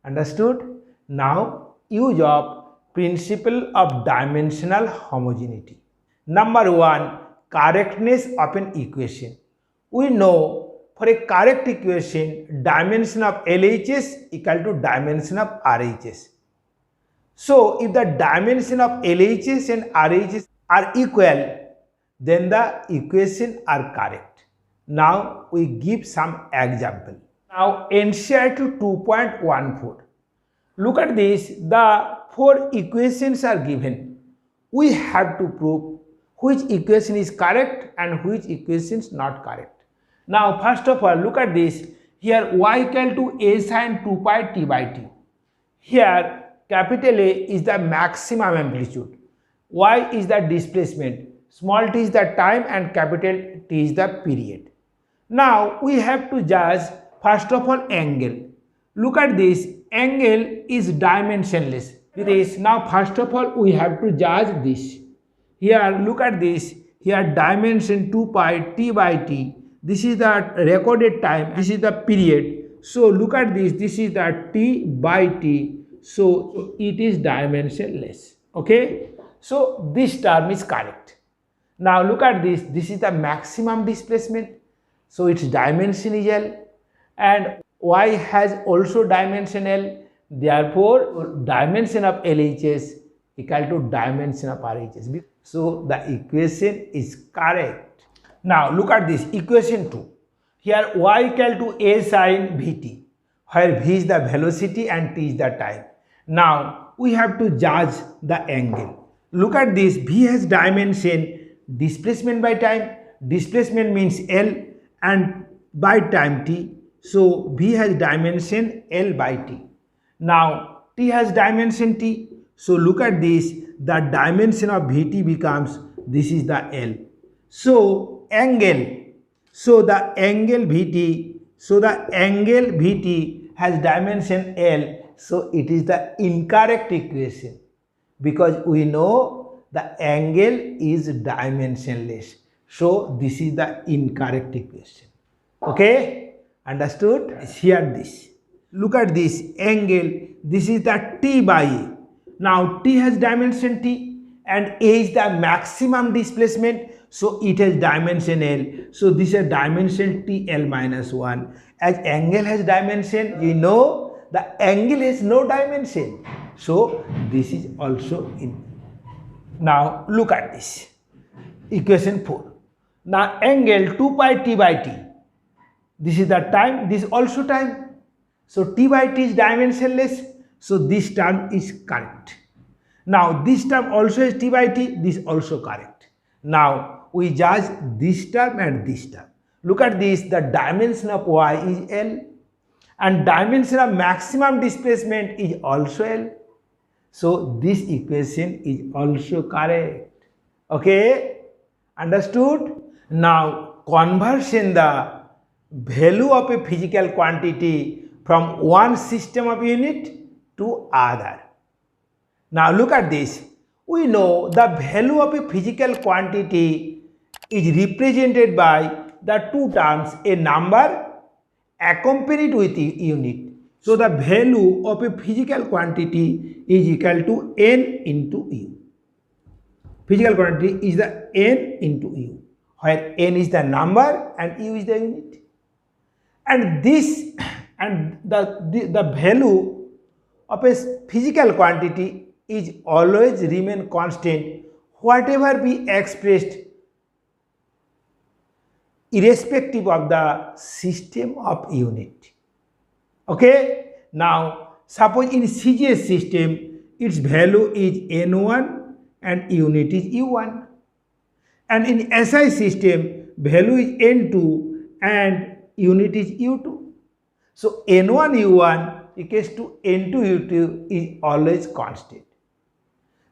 understood? Now use of principle of dimensional homogeneity. Number 1, correctness of an equation. We know for a correct equation, dimension of LHS equal to dimension of RHS. So if the dimension of LHS and RHS are equal, then the equations are correct. Now we give some example. Now Ncert 2.14. Look at this, the 4 equations are given. We have to prove which equation is correct and which equation is not correct. Now first of all, look at this, here y equal to a sin 2 pi t by t. Here capital A is the maximum amplitude, y is the displacement, small t is the time and capital T is the period. Now we have to judge first of all angle. Look at this, angle is dimensionless. This, now first of all we have to judge this. Here look at this, here dimension 2 pi t by t, this is the recorded time, this is the period. So look at this, this is the t by t, so it is dimensionless. Okay, so this term is correct. Now look at this, this is the maximum displacement, so its dimension is L and y has also dimension L, therefore dimension of LHS equal to dimension of RHS. So the equation is correct. Now look at this, equation 2. Here y equal to a sin Vt, where v is the velocity and t is the time. Now we have to judge the angle. Look at this, V has dimension displacement by time. Displacement means L and by time t. So V has dimension L by t. Now t has dimension t. So look at this, the dimension of Vt becomes, this is the L. So the angle Vt has dimension L. So it is the incorrect equation, because we know the angle is dimensionless. So this is the incorrect equation. Okay, understood? Here this. Look at this angle. This is the t by a. Now t has dimension t and a is the maximum displacement. So it has dimension L. So this is dimension TL minus 1. As angle has dimension, you know the angle has no dimension. So this is also in. Now look at this. Equation 4. Now angle 2 pi t by t. This is the time, this is also time. So t by t is dimensionless. So this term is correct. Now this term also is t by t, this is also correct. Now we judge this term and this term. Look at this, the dimension of y is L and dimension of maximum displacement is also L. So this equation is also correct. Okay, understood? Now conversion the value of a physical quantity from one system of unit to other. Now look at this. We know the value of a physical quantity is represented by the two terms, a number accompanied with a unit. So the value of a physical quantity is equal to n into u. Physical quantity is the n into u, where n is the number and u is the unit. And this and the value of a physical quantity is always remain constant whatever be expressed irrespective of the system of unit. Okay, now suppose in CGS system its value is n1 and unit is u1, and in SI system value is n2 and unit is u2. So n1 u1 equals to n2 u2 is always constant.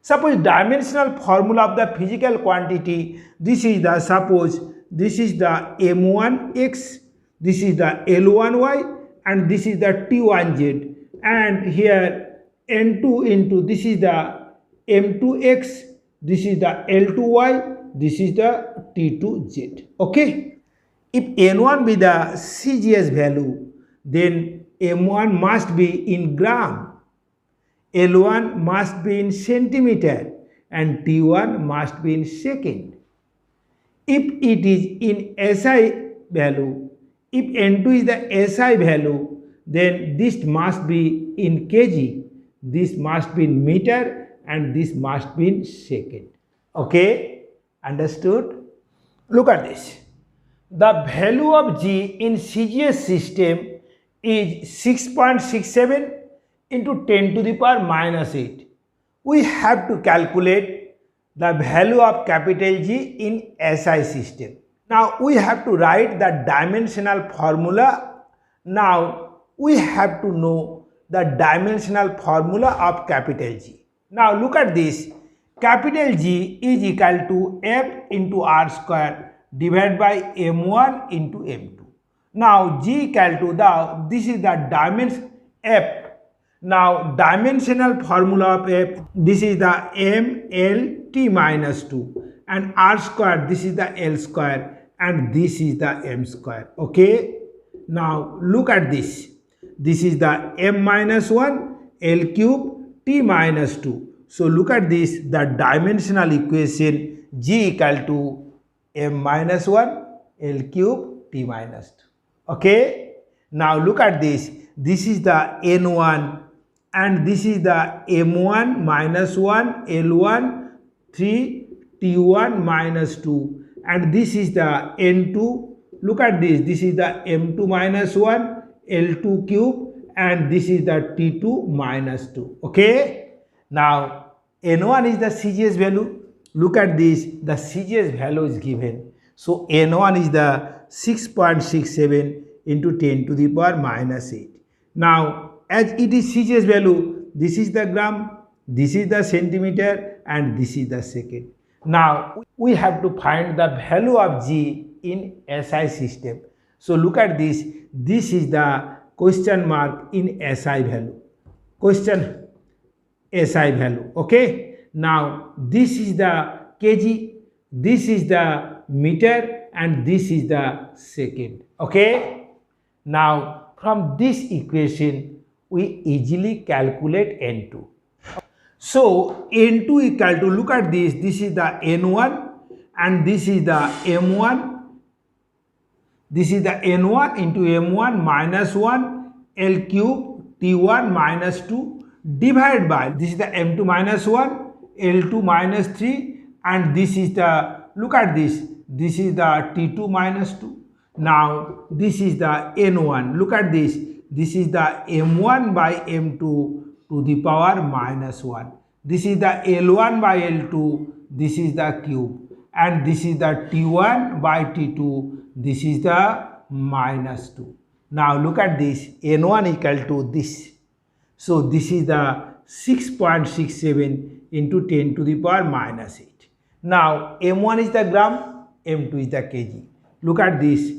Suppose dimensional formula of the physical quantity, this is the, suppose this is the m1x, this is the l1y and this is the t1z, and here n2 into, this is the m2x, this is the l2y, this is the t2z. Okay, if n1 be the CGS value, then m1 must be in gram, L1 must be in centimeter and T1 must be in second. If it is in SI value, if N2 is the SI value, then this must be in kg, this must be in meter and this must be in second. Okay, understood? Look at this. The value of G in CGS system is 6.67 into 10 to the power minus 8. We have to calculate the value of capital G in SI system. Now we have to write the dimensional formula. Now we have to know the dimensional formula of capital G. Now look at this. Capital G is equal to F into R square divided by M1 into M2. Now G equal to this is the dimension F. Now dimensional formula of F, this is the MLT minus 2 and R square, this is the L square and this is the M square. Okay. Now look at this. This is the M minus 1, L cube, T minus 2. So look at this, the dimensional equation G equal to M minus 1, L cube, T minus 2. Okay. Now look at this. This is the N1 and this is the M1 minus 1, L1, 3, T1 minus 2 and this is the N2. Look at this. This is the M2 minus 1, L2 cube and this is the T2 minus 2. Okay. Now N1 is the CGS value. Look at this, the CGS value is given. So N1 is the 6.67 into 10 to the power minus 8. Now, as it is CGS value, this is the gram, this is the centimeter, and this is the second. Now, we have to find the value of G in SI system. So look at this, this is the question mark in SI value. Question SI value, okay? Now, this is the kg, this is the meter, and this is the second, okay? Now, from this equation, we easily calculate N2. So, N2 equal to, look at this is the N1 and this is the M1. This is the N1 into M1 minus 1 L cube T1 minus 2 divided by, this is the M2 minus 1 L2 minus 3, and this is the, look at this is the T2 minus 2. Now, this is the N1, look at this is the M1 by M2 to the power minus 1. This is the L1 by L2, this is the cube, and this is the T1 by T2, this is the minus 2. Now look at this, N1 equal to this. So this is the 6.67 into 10 to the power minus 8. Now M1 is the gram, M2 is the kg. Look at this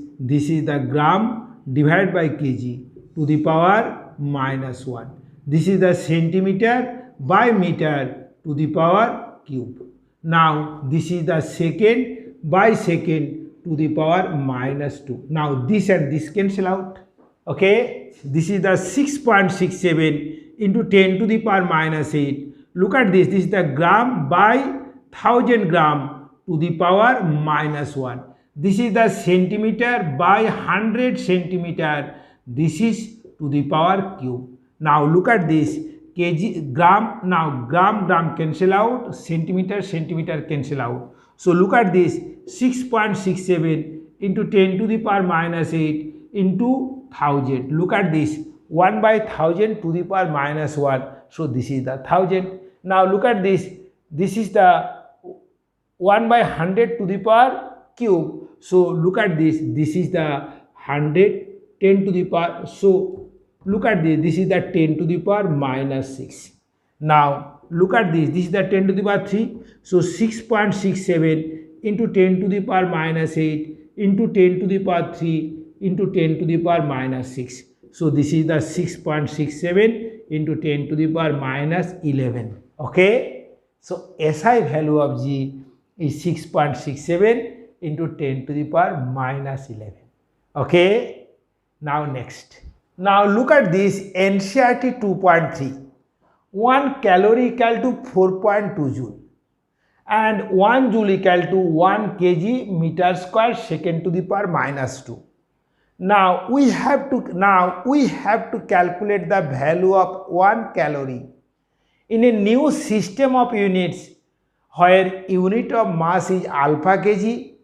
is the gram divided by kg to the power minus 1. This is the centimeter by meter to the power cube. Now this is the second by second to the power minus 2. Now this and this cancel out, okay? This is the 6.67 into 10 to the power minus 8. Look at this is the gram by 1000 gram to the power minus 1. This is the centimeter by 100 centimeter, this is to the power cube. Now look at this, kg, gram, now gram cancel out, centimeter cancel out. So look at this, 6.67 into 10 to the power minus 8 into 1000. Look at this, 1 by 1000 to the power minus 1. So this is the 1000. Now look at this is the 1 by 100 to the power cube. So look at this is the 100, 10 to the power. So look at this is the 10 to the power minus 6. Now look at this is the 10 to the power 3. So 6.67 into 10 to the power minus 8 into 10 to the power 3 into 10 to the power minus 6. So this is the 6.67 into 10 to the power minus 11. Okay. So SI value of G is 6.67 into 10 to the power minus 11. Okay. Now next. Now look at this Ncert 2.3. 1 calorie equal to 4.2 joule and 1 joule equal to 1 kg meter square second to the power minus 2. Now we have to calculate the value of 1 calorie in a new system of units where unit of mass is alpha kg,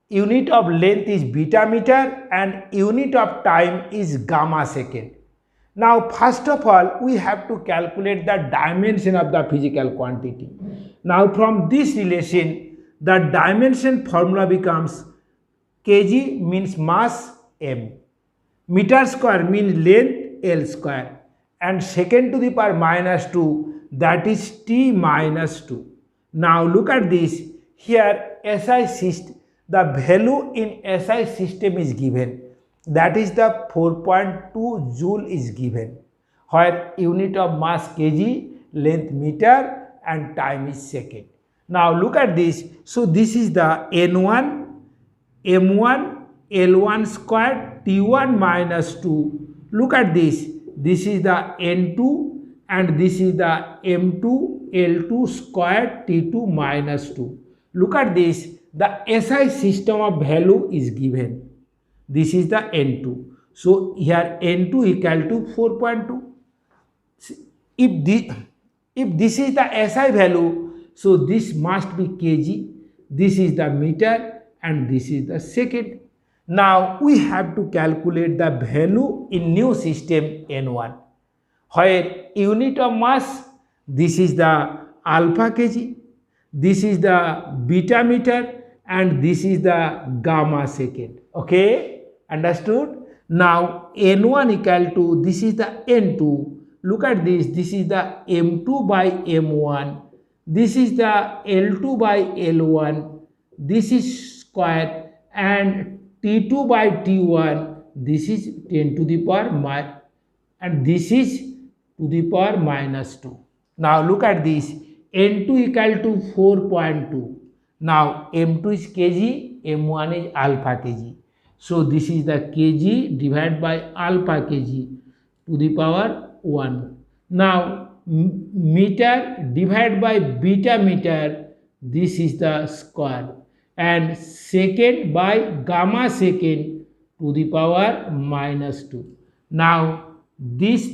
unit of length is beta meter, and unit of time is gamma second. Now first of all we have to calculate the dimension of the physical quantity. Now from this relation the dimension formula becomes kg means mass m, meter square means length L square, and second to the power minus 2, that is T minus 2. Now look at this, here SI system, the value in SI system is given, that is the 4.2 joule is given, where unit of mass kg, length meter, and time is second. Now look at this, so this is the N1, M1, L1 square, T1 minus 2. Look at this is the N2 and this is the M2, L2 square, T2 minus 2. Look at this, the SI system of value is given. This is the N2. So here N2 equal to 4.2. If this is the SI value, so this must be kg, this is the meter, and this is the second. Now we have to calculate the value in new system N1, where unit of mass, this is the alpha kg, this is the beta meter, and this is the gamma second. Okay, understood? Now N1 equal to, this is the N2. Look at this, this is the M2 by M1, this is the L2 by L1, this is square, and T2 by T1, this is 10 to the power minus, and this is to the power minus 2. Now look at this, N2 equal to 4.2. Now M2 is kg, M1 is alpha kg. So this is the kg divided by alpha kg to the power 1. Now meter divided by beta meter, this is the square, and second by gamma second to the power minus 2. Now this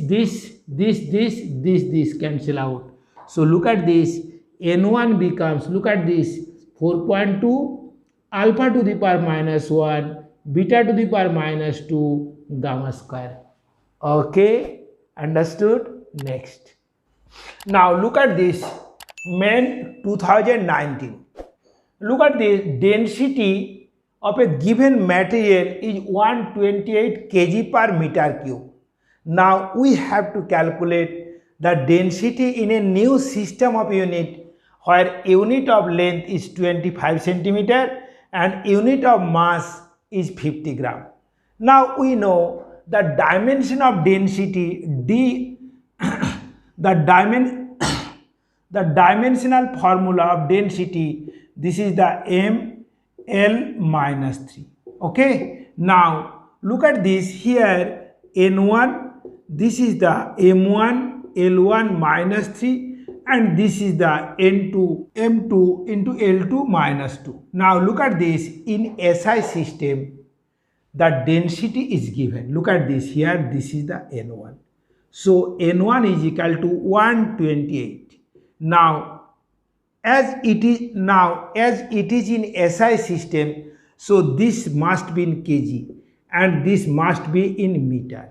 cancel out. So look at this, N1 becomes, look at this, 4.2 alpha to the power minus 1, beta to the power minus 2, gamma square. Okay, understood? Next. Now look at this, main 2019. Look at this, density of a given material is 128 kg per meter cube. Now we have to calculate the density in a new system of unit where unit of length is 25 centimeter and unit of mass is 50 gram. Now we know the dimension of density d the dimensional formula of density, this is the m l minus 3. Okay, now look at this here, n1, this is the m1 l1 minus 3, and this is the n2 m2 into l2 minus 2. Now look at this, in SI system the density is given. Look at this here, this is the n1. So n1 is equal to 128. Now as it is in SI system, so this must be in kg and this must be in meter.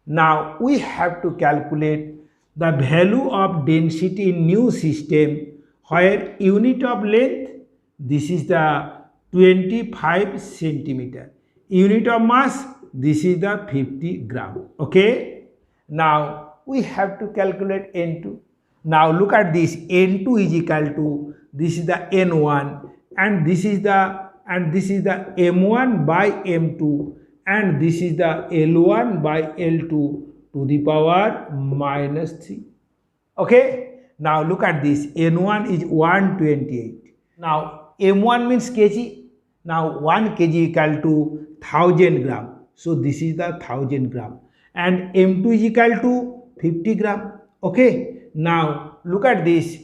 Now we have to calculate the value of density in new system where unit of length, this is the 25 centimeter, unit of mass, this is the 50 gram. Okay, now we have to calculate n2. Now look at this, n2 is equal to, this is the n1, and this is the m1 by m2, and this is the l1 by l2 to the power minus 3. Okay, now look at this, n1 is 128. Now m1 means kg. Now 1 kg equal to 1000 gram. So this is the 1000 gram, and m2 is equal to 50 gram. Okay, now look at this,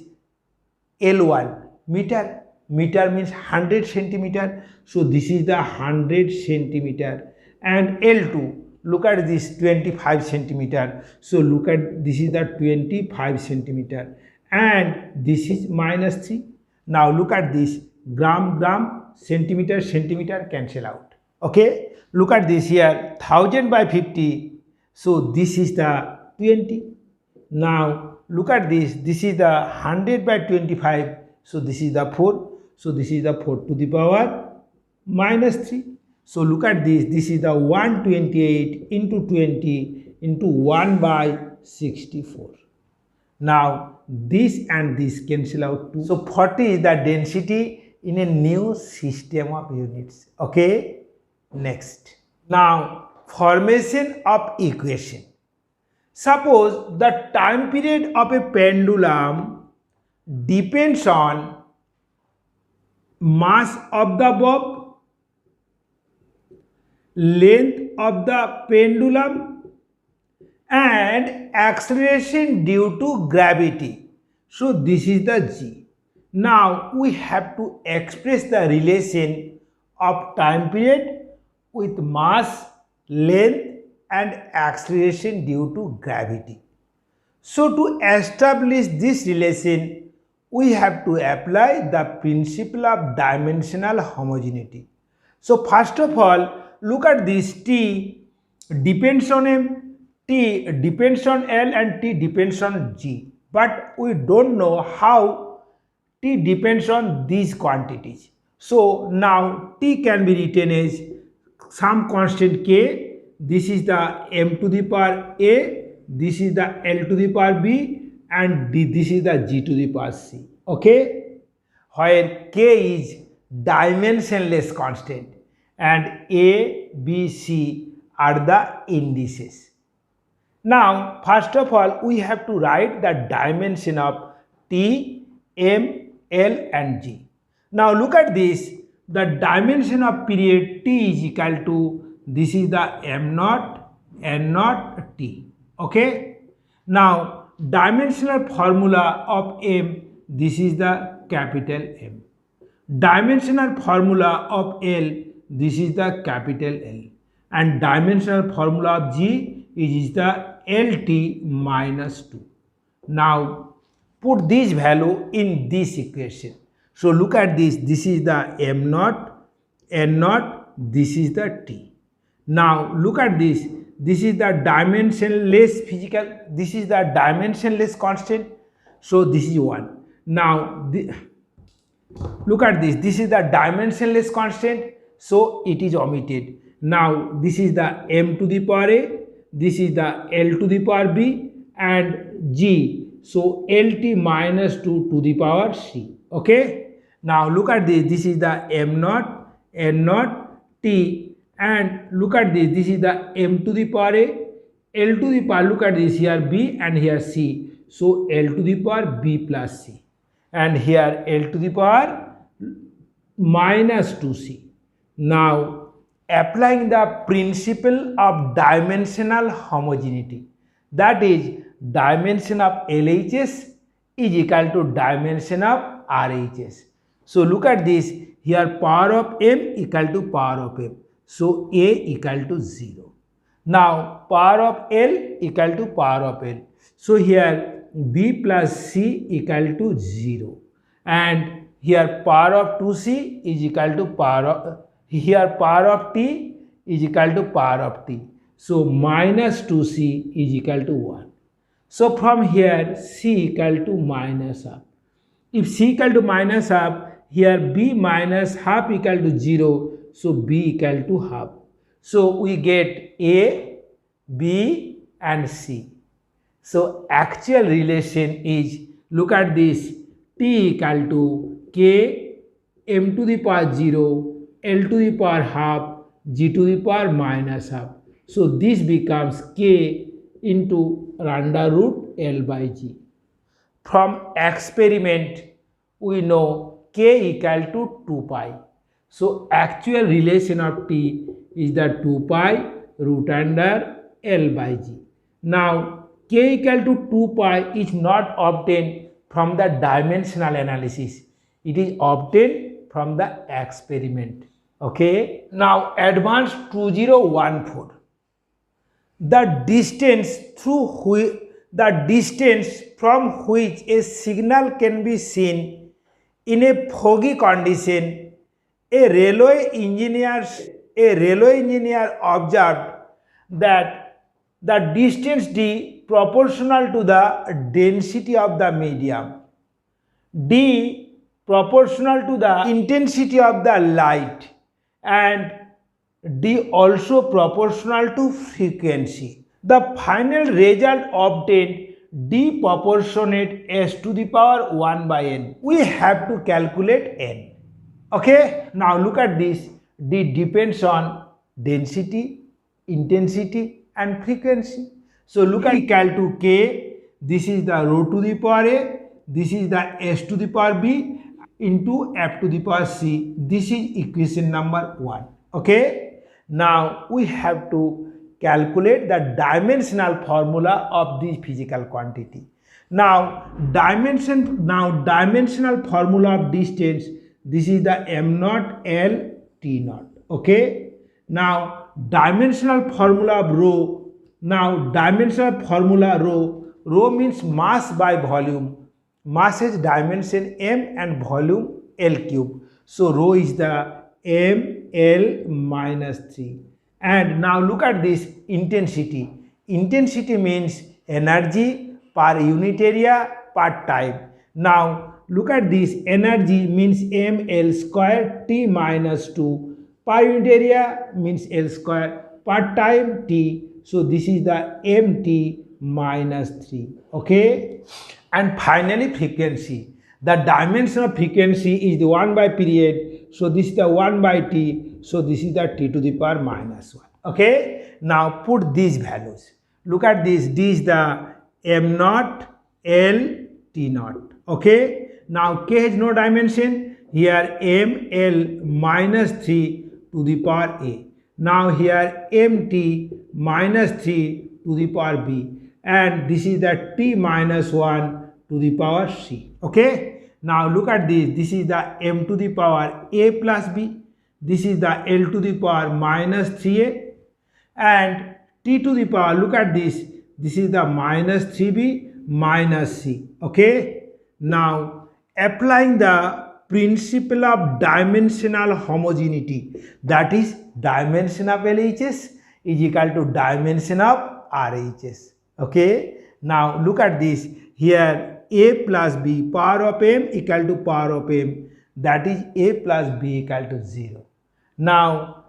L1 meter, meter means 100 centimeter, so this is the 100 centimeter, and L2, look at this, 25 centimeter, so look at this is the 25 centimeter, and this is minus 3. Now look at this, gram gram, centimeter centimeter cancel out. Okay, look at this here, 1000 by 50, so this is the 20. Now look at this, this is the 100 by 25, so this is the 4, so this is the 4 to the power minus 3. So look at this, this is the 128 into 20 into 1 by 64. Now this and this cancel out too. So 40 is the density in a new system of units. Okay, next. Now formation of equation. Suppose the time period of a pendulum depends on mass of the bob, length of the pendulum, and acceleration due to gravity. So this is the g. Now we have to express the relation of time period with mass, length, and acceleration due to gravity. So to establish this relation, we have to apply the principle of dimensional homogeneity. So first of all, look at this, t depends on m, t depends on l, and t depends on g. but we don't know how T depends on these quantities. So now T can be written as some constant K, this is the m to the power A, this is the L to the power B, and this is the G to the power C. Okay, where K is dimensionless constant and A, B, C are the indices. Now, first of all, we have to write the dimension of T, M, L and G. Now look at this, the dimension of period T is equal to, this is the M naught, N naught, T. Okay. Now dimensional formula of M, this is the capital M. Dimensional formula of L, this is the capital L. And dimensional formula of G is the LT minus 2. Now put this value in this equation. So look at this, this is the M naught, N naught, this is the T. Now look at this, this is the dimensionless physical, this is the dimensionless constant, so this is 1. Now look at this, this is the dimensionless constant, so it is omitted. Now this is the M to the power A, this is the L to the power B and G, so LT minus 2 to the power C. Okay. Now look at this, this is the M naught, N naught, T, and look at this, this is the M to the power A, L to the power, look at this, here B and here C, so L to the power B plus C, and here L to the power minus 2C. Now applying the principle of dimensional homogeneity, that is dimension of LHS is equal to dimension of RHS. So look at this, here power of M equal to power of M, so A equal to 0. Now power of L equal to power of L, so here B plus C equal to 0, and here power of 2C is equal to power of, here power of T is equal to power of T, so minus 2C is equal to 1. So from here C equal to minus half. If C equal to minus half, here B minus half equal to 0, so B equal to half. So we get A, B and C. So actual relation is, look at this, T equal to K, M to the power 0, L to the power half, G to the power minus half. So this becomes K into under root L by G. From experiment we know K equal to 2 pi. So actual relation of T is the 2 pi root under L by G. Now K equal to 2 pi is not obtained from the dimensional analysis. It is obtained from the experiment. Okay. Now advanced 2014. The distance from which a signal can be seen in a foggy condition, a railway engineer observed that the distance d proportional to the density of the medium, d proportional to the intensity of the light, and d also proportional to frequency. The final result obtained d proportionate s to the power 1 by n. We have to calculate n. Okay. Now look at this. D depends on density, intensity and frequency. So look at equal to K. This is the rho to the power A. This is the s to the power B into f to the power C. This is equation number 1. Okay. Now we have to calculate the dimensional formula of this physical quantity. Now dimensional formula of distance, this is the M naught L T naught. Okay. Now dimensional formula of rho. Now dimensional formula rho means mass by volume. Mass has dimension m and volume L cube. So rho is the m L minus 3. And now look at this intensity. Intensity means energy per unit area per time. Now look at this, energy means ml square t minus 2, per unit area means L square, per time t, so this is the mt minus 3. Okay, and finally frequency, the dimension of frequency is the 1 by period, so this is the 1 by t, so this is the t to the power minus 1. Okay, now put these values, look at this, this is the m naught, L, t naught. Okay, now k has no dimension, here m L minus 3 to the power a, now here mt minus 3 to the power b, and this is the t minus 1 to the power c. Okay, now look at this, this is the m to the power a plus b, this is the L to the power minus 3a, and t to the power, look at this, this is the minus 3b minus c. Okay, now applying the principle of dimensional homogeneity, that is dimension of LHS is equal to dimension of RHS. Okay, now look at this, here a plus b power of m equal to power of m, that is a plus b equal to 0. Now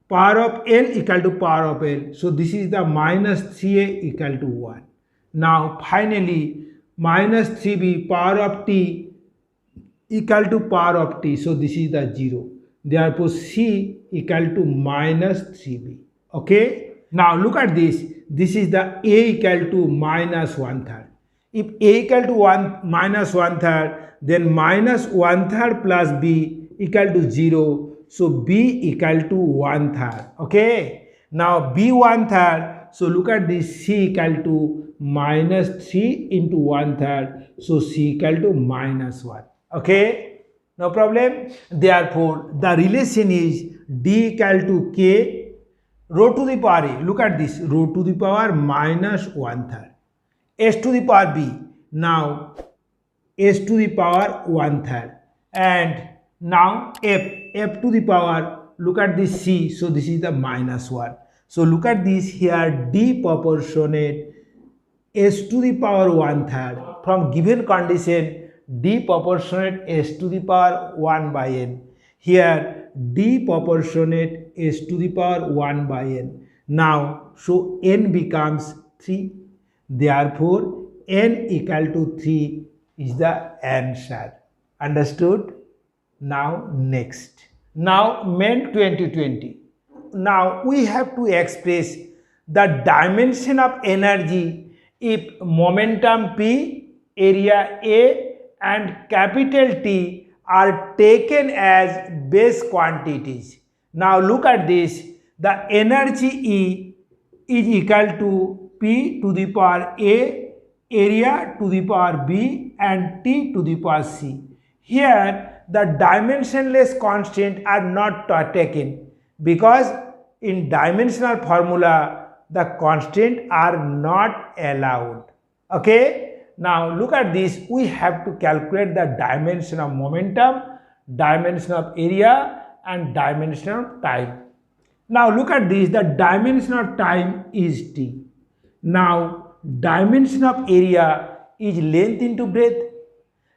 power of L equal to power of L, so this is the minus 3a equal to 1. Now finally minus 3b power of t equal to power of t, so this is the 0, therefore c equal to minus 3b. Okay, now look at this, this is the a equal to minus 1/3. If a equal to 1 minus 1/3, then minus 1/3 plus b equal to 0, so b equal to 1/3. Okay, now b 1/3, so look at this, c equal to minus 3 into 1/3, so c equal to minus 1. Okay, no problem. Therefore the relation is d equal to k rho to the power a, look at this, rho to the power minus 1/3, s to the power b, now s to the power 1/3, and now f to the power, look at this c, so this is the minus 1. So look at this, here d proportionate s to the power 1/3, from given condition d proportionate s to the power 1 by n, here d proportionate s to the power 1 by n. Now so n becomes 3, therefore n equal to 3 is the answer. Understood? Now next, now main 2020, now we have to express the dimension of energy if momentum p, area a, and capital T are taken as base quantities. Now look at this, the energy E is equal to P to the power A, area to the power B, and T to the power C. Here the dimensionless constants are not taken, because in dimensional formula the constants are not allowed. Okay, now look at this, we have to calculate the dimension of momentum, dimension of area, and dimension of time. Now look at this, the dimension of time is t. Now dimension of area is length into breadth.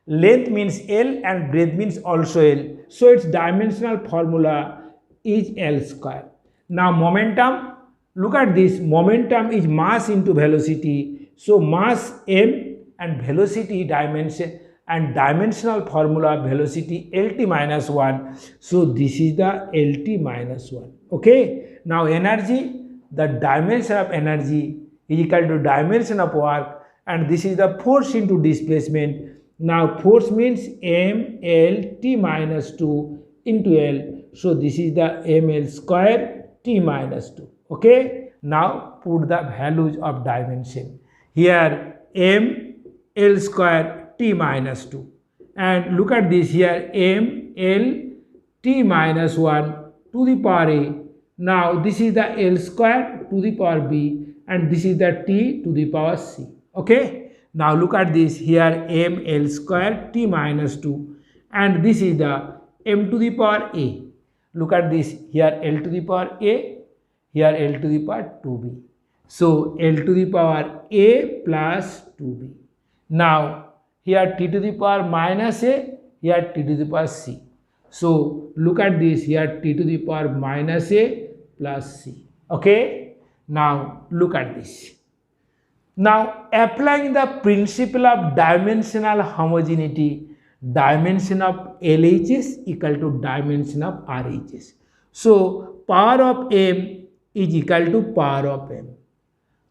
Length means L and breadth means also L, so its dimensional formula is L square. Now momentum, look at this, momentum is mass into velocity, so mass m and velocity dimension, and dimensional formula velocity Lt minus 1, so this is the Lt minus 1. Okay, now energy, the dimension of energy is equal to dimension of work, and this is the force into displacement. Now force means ml t minus 2 into L, so this is the ml square t minus 2. Okay, now put the values of dimension, here m L square t minus 2, and look at this, here m L t minus 1 to the power a, now this is the L square to the power b, and this is the t to the power c. Okay, now look at this, here m L square t minus 2, and this is the m to the power a, look at this, here L to the power a, here L to the power 2b, so L to the power a plus 2b. Now here t to the power minus a, here t to the power c. So look at this, here t to the power minus a plus c. Okay. Now look at this. Now applying the principle of dimensional homogeneity, dimension of LHS equal to dimension of RHS. So power of m is equal to power of m.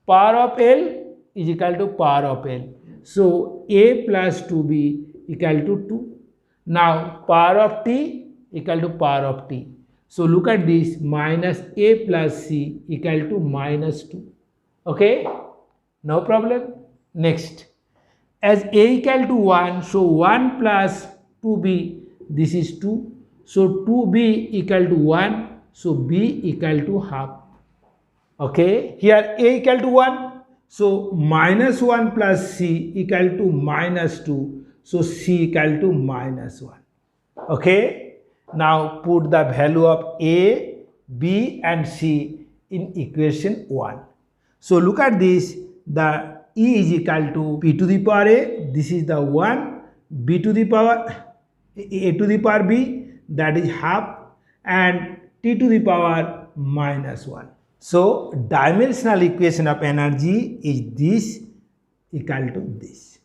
Power of L is equal to power of L. So a plus 2b equal to 2. Now power of t equal to power of t. So look at this, minus a plus c equal to minus 2. Okay, no problem. Next, as a equal to 1, so 1 plus 2b, this is 2. So 2b equal to 1, so b equal to half. Okay, here a equal to 1, so minus 1 plus c equal to minus 2, so c equal to minus 1. Okay. Now put the value of a, b and c in equation 1. So look at this, the e is equal to p to the power a, this is the 1, b to the power a to the power b, that is half, and t to the power minus 1. So dimensional equation of energy is this equal to this.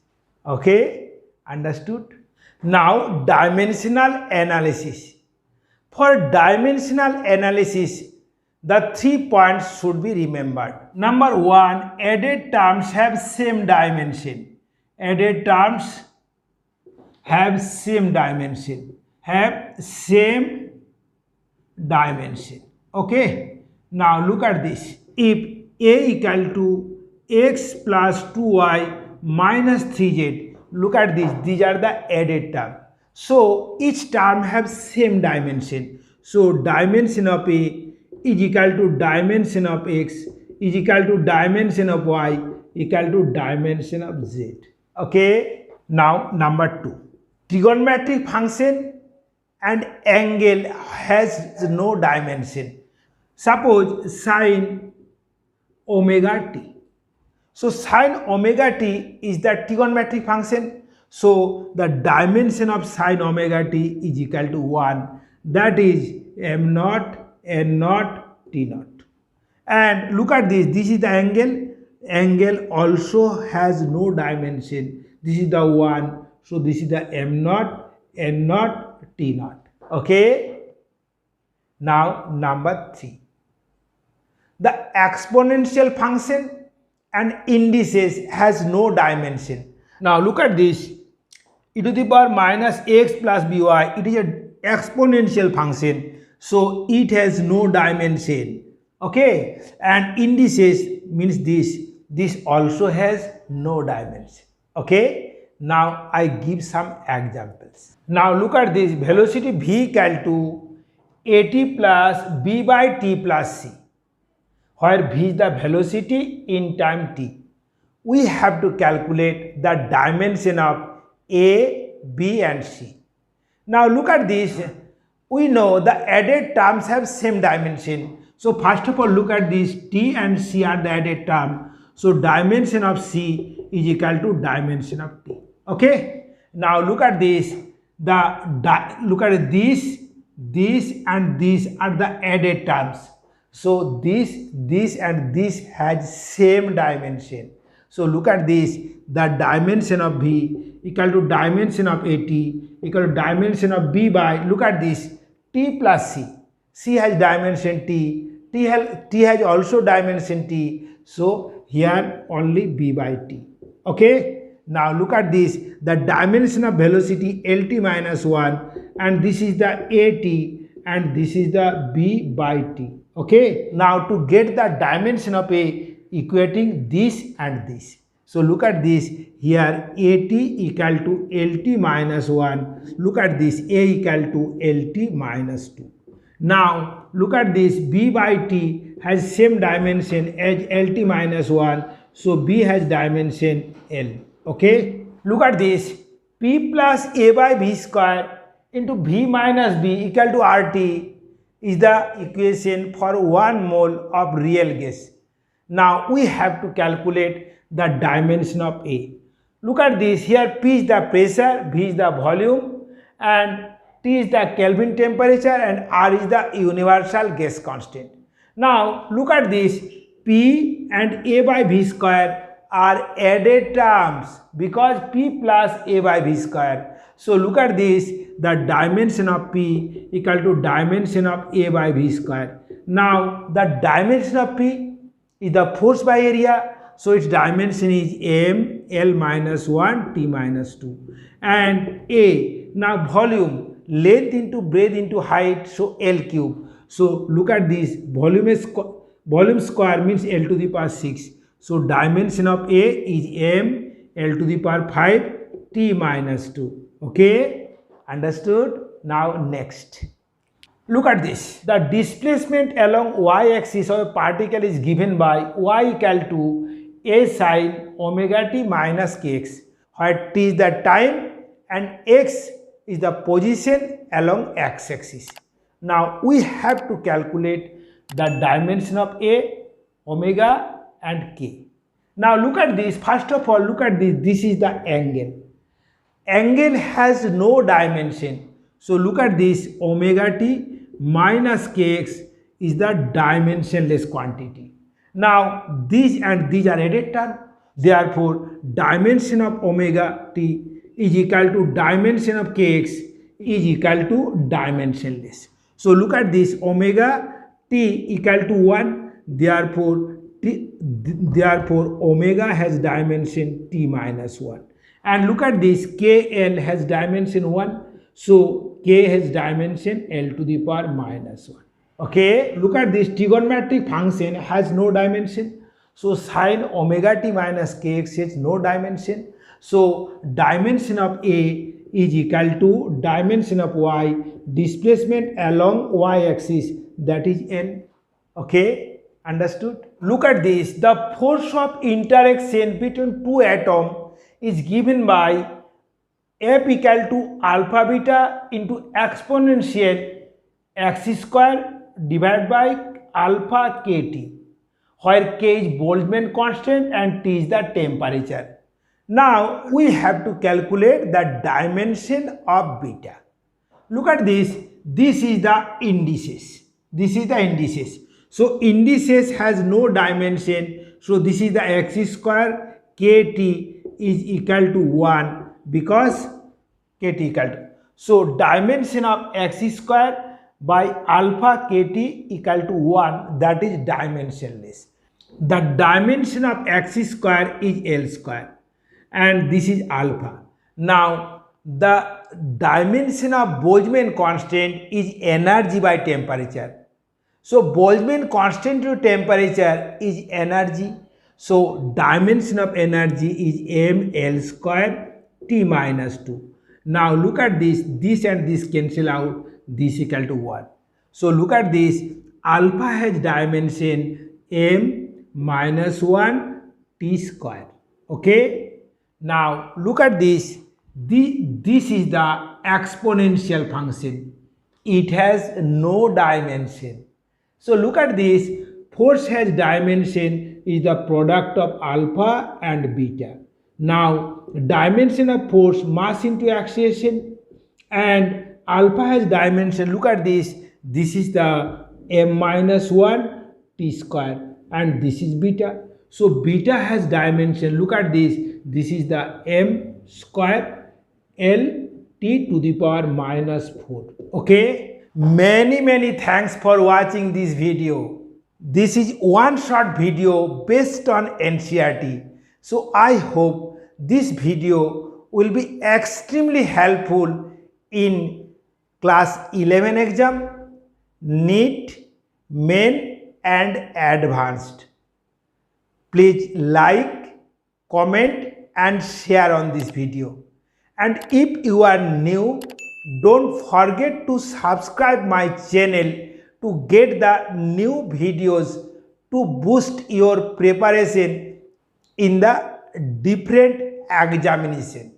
Okay, understood? Now dimensional analysis. For dimensional analysis, the 3 points should be remembered. Number 1, added terms have same dimension. Added terms have same dimension. Okay. Now look at this. If a equal to x plus 2y minus 3z, look at this. These are the added terms. So each term has same dimension. So dimension of a is equal to dimension of x is equal to dimension of y equal to dimension of z. Okay. Now number 2. Trigonometric function and angle has no dimension. Suppose sine omega t. So sine omega t is the trigonometric function. So the dimension of sine omega t is equal to 1. That is m naught, n naught, t naught. And look at this. This is the angle. Angle also has no dimension. This is the 1. So this is the m naught, n naught, t naught. Okay. Now number 3. The exponential function and indices has no dimension. Now look at this. E to the power minus x plus by, it is an exponential function, so it has no dimension. Okay, and indices means this also has no dimension. Okay, now I give some examples. Now look at this, velocity v equal to at plus b by t plus c, where v is the velocity in time t. We have to calculate the dimension of a, b and c. Now look at this. We know the added terms have same dimension. So first of all, look at this. T and c are the added term. So dimension of c is equal to dimension of t. Okay. Now look at this. Look at this and these are the added terms. So this and this has same dimension. So look at this. The dimension of v equal to dimension of at equal to dimension of b by, look at this, t plus c. C has dimension t has also dimension t. So here only b by t. Okay. Now look at this. The dimension of velocity lt minus 1, and this is the at and this is the b by t. Okay. Now to get the dimension of a, equating this and this. So look at this, here at equal to lt minus 1, look at this, a equal to lt minus 2. Now look at this, b by t has same dimension as lt minus 1, so b has dimension l. Okay, look at this, p plus a by b square into v minus b equal to rt is the equation for 1 mole of real gas. Now we have to calculate the dimension of A. Look at this, here P is the pressure, V is the volume, and T is the Kelvin temperature, and R is the universal gas constant. Now look at this, P and A by V square are added terms because P plus A by V square. So look at this, the dimension of P equal to dimension of A by V square. Now the dimension of P is the force by area, so its dimension is m, L minus 1, T minus 2. And A, now volume, length into breadth into height, so L cube. So look at this, volume square means L to the power 6. So dimension of A is m, L to the power 5, T minus 2. Okay, understood? Now next. Look at this, the displacement along y-axis of a particle is given by y equal to a sin omega t minus kx, where t is the time and x is the position along x-axis. Now we have to calculate the dimension of a, omega and k. Now look at this, first of all look at this, this is the angle. Angle has no dimension. So look at this, omega t minus kx is the dimensionless quantity. Now these and these are added term. Therefore dimension of omega t is equal to dimension of kx is equal to dimensionless. So look at this, omega t equal to 1, therefore omega has dimension t minus 1. And look at this, kl has dimension 1, so k has dimension L to the power minus 1. Okay, look at this, trigonometric function has no dimension, so sin omega t minus kx has no dimension. So dimension of A is equal to dimension of y, displacement along y-axis, that is n. Okay, understood? Look at this, the force of interaction between two atoms is given by F equal to alpha beta into exponential x square divided by alpha kt, where k is Boltzmann constant and T is the temperature. Now we have to calculate the dimension of beta. Look at this, this is the indices. This is the indices. So indices has no dimension, so this is the x square, kt is equal to 1 because kt equal to. So dimension of x square by alpha kt equal to 1, that is dimensionless. The dimension of x square is L square and this is alpha. Now the dimension of Boltzmann constant is energy by temperature. So Boltzmann constant to temperature is energy. So dimension of energy is m L square T minus 2. Now look at this and this cancel out, this equal to 1. So look at this, alpha has dimension m minus 1 T square. Okay. Now look at this, this is the exponential function. It has no dimension. So look at this, force has dimension is the product of alpha and beta. Now dimension of force, mass into acceleration, and alpha has dimension, look at this is the m minus 1 T square and this is beta. So beta has dimension, look at this is the m square L T to the power minus 4. Okay. Many thanks for watching this video. This is one short video based on Ncert. So I hope this video will be extremely helpful in class 11 exam, NEET, main and advanced. Please like, comment and share on this video. And if you are new, don't forget to subscribe my channel to get the new videos to boost your preparation in the different examination.